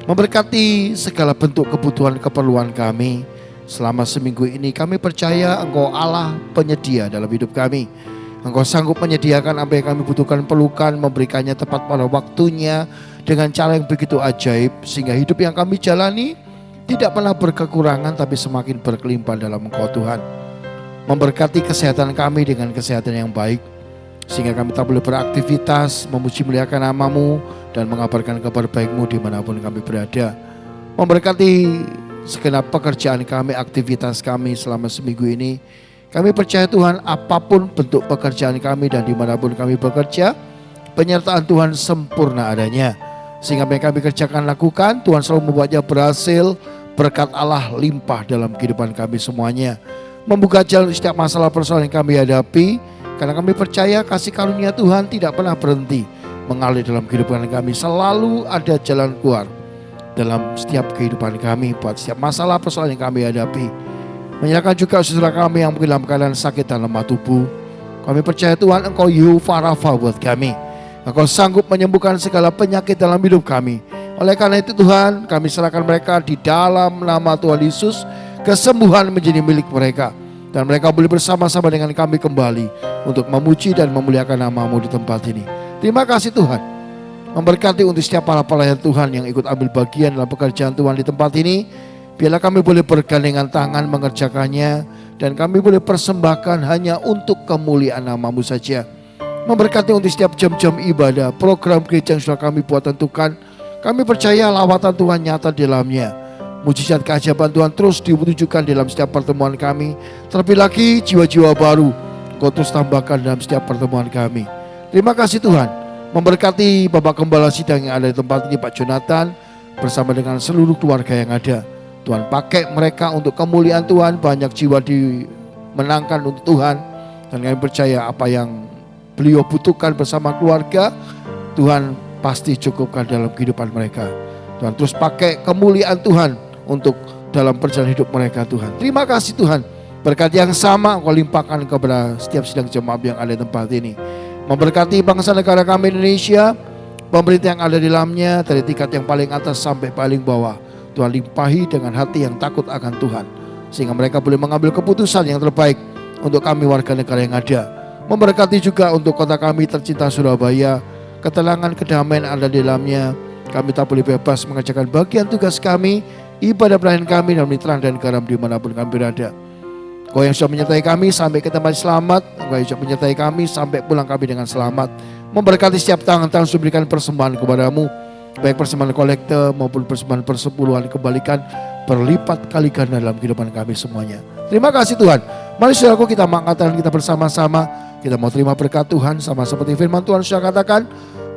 Memberkati segala bentuk kebutuhan keperluan kami selama seminggu ini. Kami percaya Engkau Allah penyedia dalam hidup kami. Engkau sanggup menyediakan apa yang kami butuhkan, perlukan, memberikannya tepat pada waktunya dengan cara yang begitu ajaib, sehingga hidup yang kami jalani tidak pernah berkekurangan tapi semakin berkelimpahan dalam Engkau Tuhan. Memberkati kesehatan kami dengan kesehatan yang baik, sehingga kami tak boleh beraktivitas, memuji muliakan nama-Mu dan mengabarkan kabar baik-Mu dimanapun kami berada. Memberkati segenap pekerjaan kami, aktivitas kami selama seminggu ini. Kami percaya Tuhan, apapun bentuk pekerjaan kami dan dimanapun kami bekerja, penyertaan Tuhan sempurna adanya. Sehingga apa yang kami kerjakan lakukan, Tuhan selalu membuatnya berhasil, berkat Allah limpah dalam kehidupan kami semuanya. Membuka jalan setiap masalah persoalan yang kami hadapi, karena kami percaya kasih karunia Tuhan tidak pernah berhenti mengalir dalam kehidupan kami. Selalu ada jalan keluar dalam setiap kehidupan kami buat setiap masalah persoalan yang kami hadapi. Menyerahkan juga saudara kami yang mungkin dalam keadaan sakit dan lemah tubuh. Kami percaya Tuhan, Engkau Yehova Rafa buat kami. Engkau sanggup menyembuhkan segala penyakit dalam hidup kami. Oleh karena itu Tuhan, kami serahkan mereka di dalam nama Tuhan Yesus. Kesembuhan menjadi milik mereka. Dan mereka boleh bersama-sama dengan kami kembali untuk memuji dan memuliakan nama-Mu di tempat ini. Terima kasih Tuhan. Memberkati untuk setiap para pelayan Tuhan yang ikut ambil bagian dalam pekerjaan Tuhan di tempat ini. Biarlah kami boleh bergandengan tangan mengerjakannya. Dan kami boleh persembahkan hanya untuk kemuliaan nama-Mu saja. Memberkati untuk setiap jam-jam ibadah, program gereja yang sudah kami buat tentukan. Kami percaya lawatan Tuhan nyata di dalamnya. Mujizat keajaiban Tuhan terus diwujudkan dalam setiap pertemuan kami. Terlebih lagi jiwa-jiwa baru Kau terus tambahkan dalam setiap pertemuan kami. Terima kasih Tuhan. Memberkati Bapak Gembala Sidang yang ada di tempat ini, Pak Jonathan, bersama dengan seluruh keluarga yang ada. Tuhan pakai mereka untuk kemuliaan Tuhan. Banyak jiwa dimenangkan untuk Tuhan. Dan kami percaya apa yang beliau butuhkan bersama keluarga, Tuhan pasti cukupkan dalam kehidupan mereka. Tuhan terus pakai kemuliaan Tuhan untuk dalam perjalanan hidup mereka Tuhan. Terima kasih Tuhan. Berkat yang sama Engkau limpahkan kepada setiap sidang jemaat yang ada di tempat ini. Memberkati bangsa negara kami Indonesia, pemerintah yang ada di dalamnya dari tingkat yang paling atas sampai paling bawah. Tuhan limpahi dengan hati yang takut akan Tuhan. Sehingga mereka boleh mengambil keputusan yang terbaik untuk kami warga negara yang ada. Memberkati juga untuk kota kami tercinta Surabaya, ketenangan, kedamaian ada di dalamnya. Kami tak boleh bebas mengerjakan bagian tugas kami, ibadah pelayanan kami dalam terang dan garam dimanapun kami berada. Kau yang sudah menyertai kami sampai ke tempat selamat, Kau yang sudah menyertai kami sampai pulang kami dengan selamat. Memberkati setiap tangan-tangan sudah berikan persembahan kepadamu, baik persembahan kolekte maupun persembahan persepuluhan, kembalikan berlipat kali ganda dalam kehidupan kami semuanya. Terima kasih Tuhan. Mari saudaraku, kita mengangkat tangan kita bersama-sama. Kita mau terima berkat Tuhan, sama seperti firman Tuhan sudah katakan,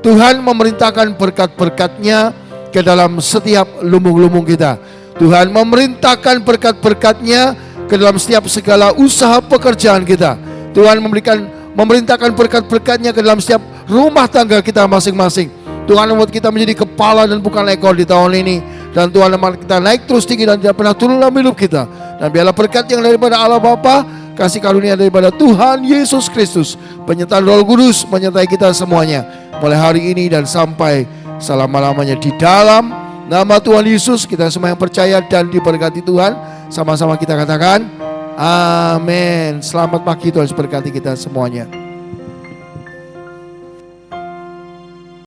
Tuhan memerintahkan berkat-berkat-Nya ke dalam setiap lumbung-lumbung kita. Tuhan memerintahkan berkat-berkat-Nya ke dalam setiap segala usaha pekerjaan kita. Tuhan memerintahkan berkat-berkat-Nya ke dalam setiap rumah tangga kita masing-masing. Tuhan membuat kita menjadi kepala dan bukan ekor di tahun ini. Dan Tuhan membuat kita naik terus tinggi dan tidak pernah turun dalam hidup kita. Dan biarlah berkat yang daripada Allah Bapa, kasih karunia daripada Tuhan Yesus Kristus, penyertaan Roh Kudus menyertai kita semuanya, mulai hari ini dan sampai selama-lamanya. Di dalam nama Tuhan Yesus kita semua yang percaya dan diberkati Tuhan, sama-sama kita katakan amin. Selamat pagi, Tuhan berkati kita semuanya.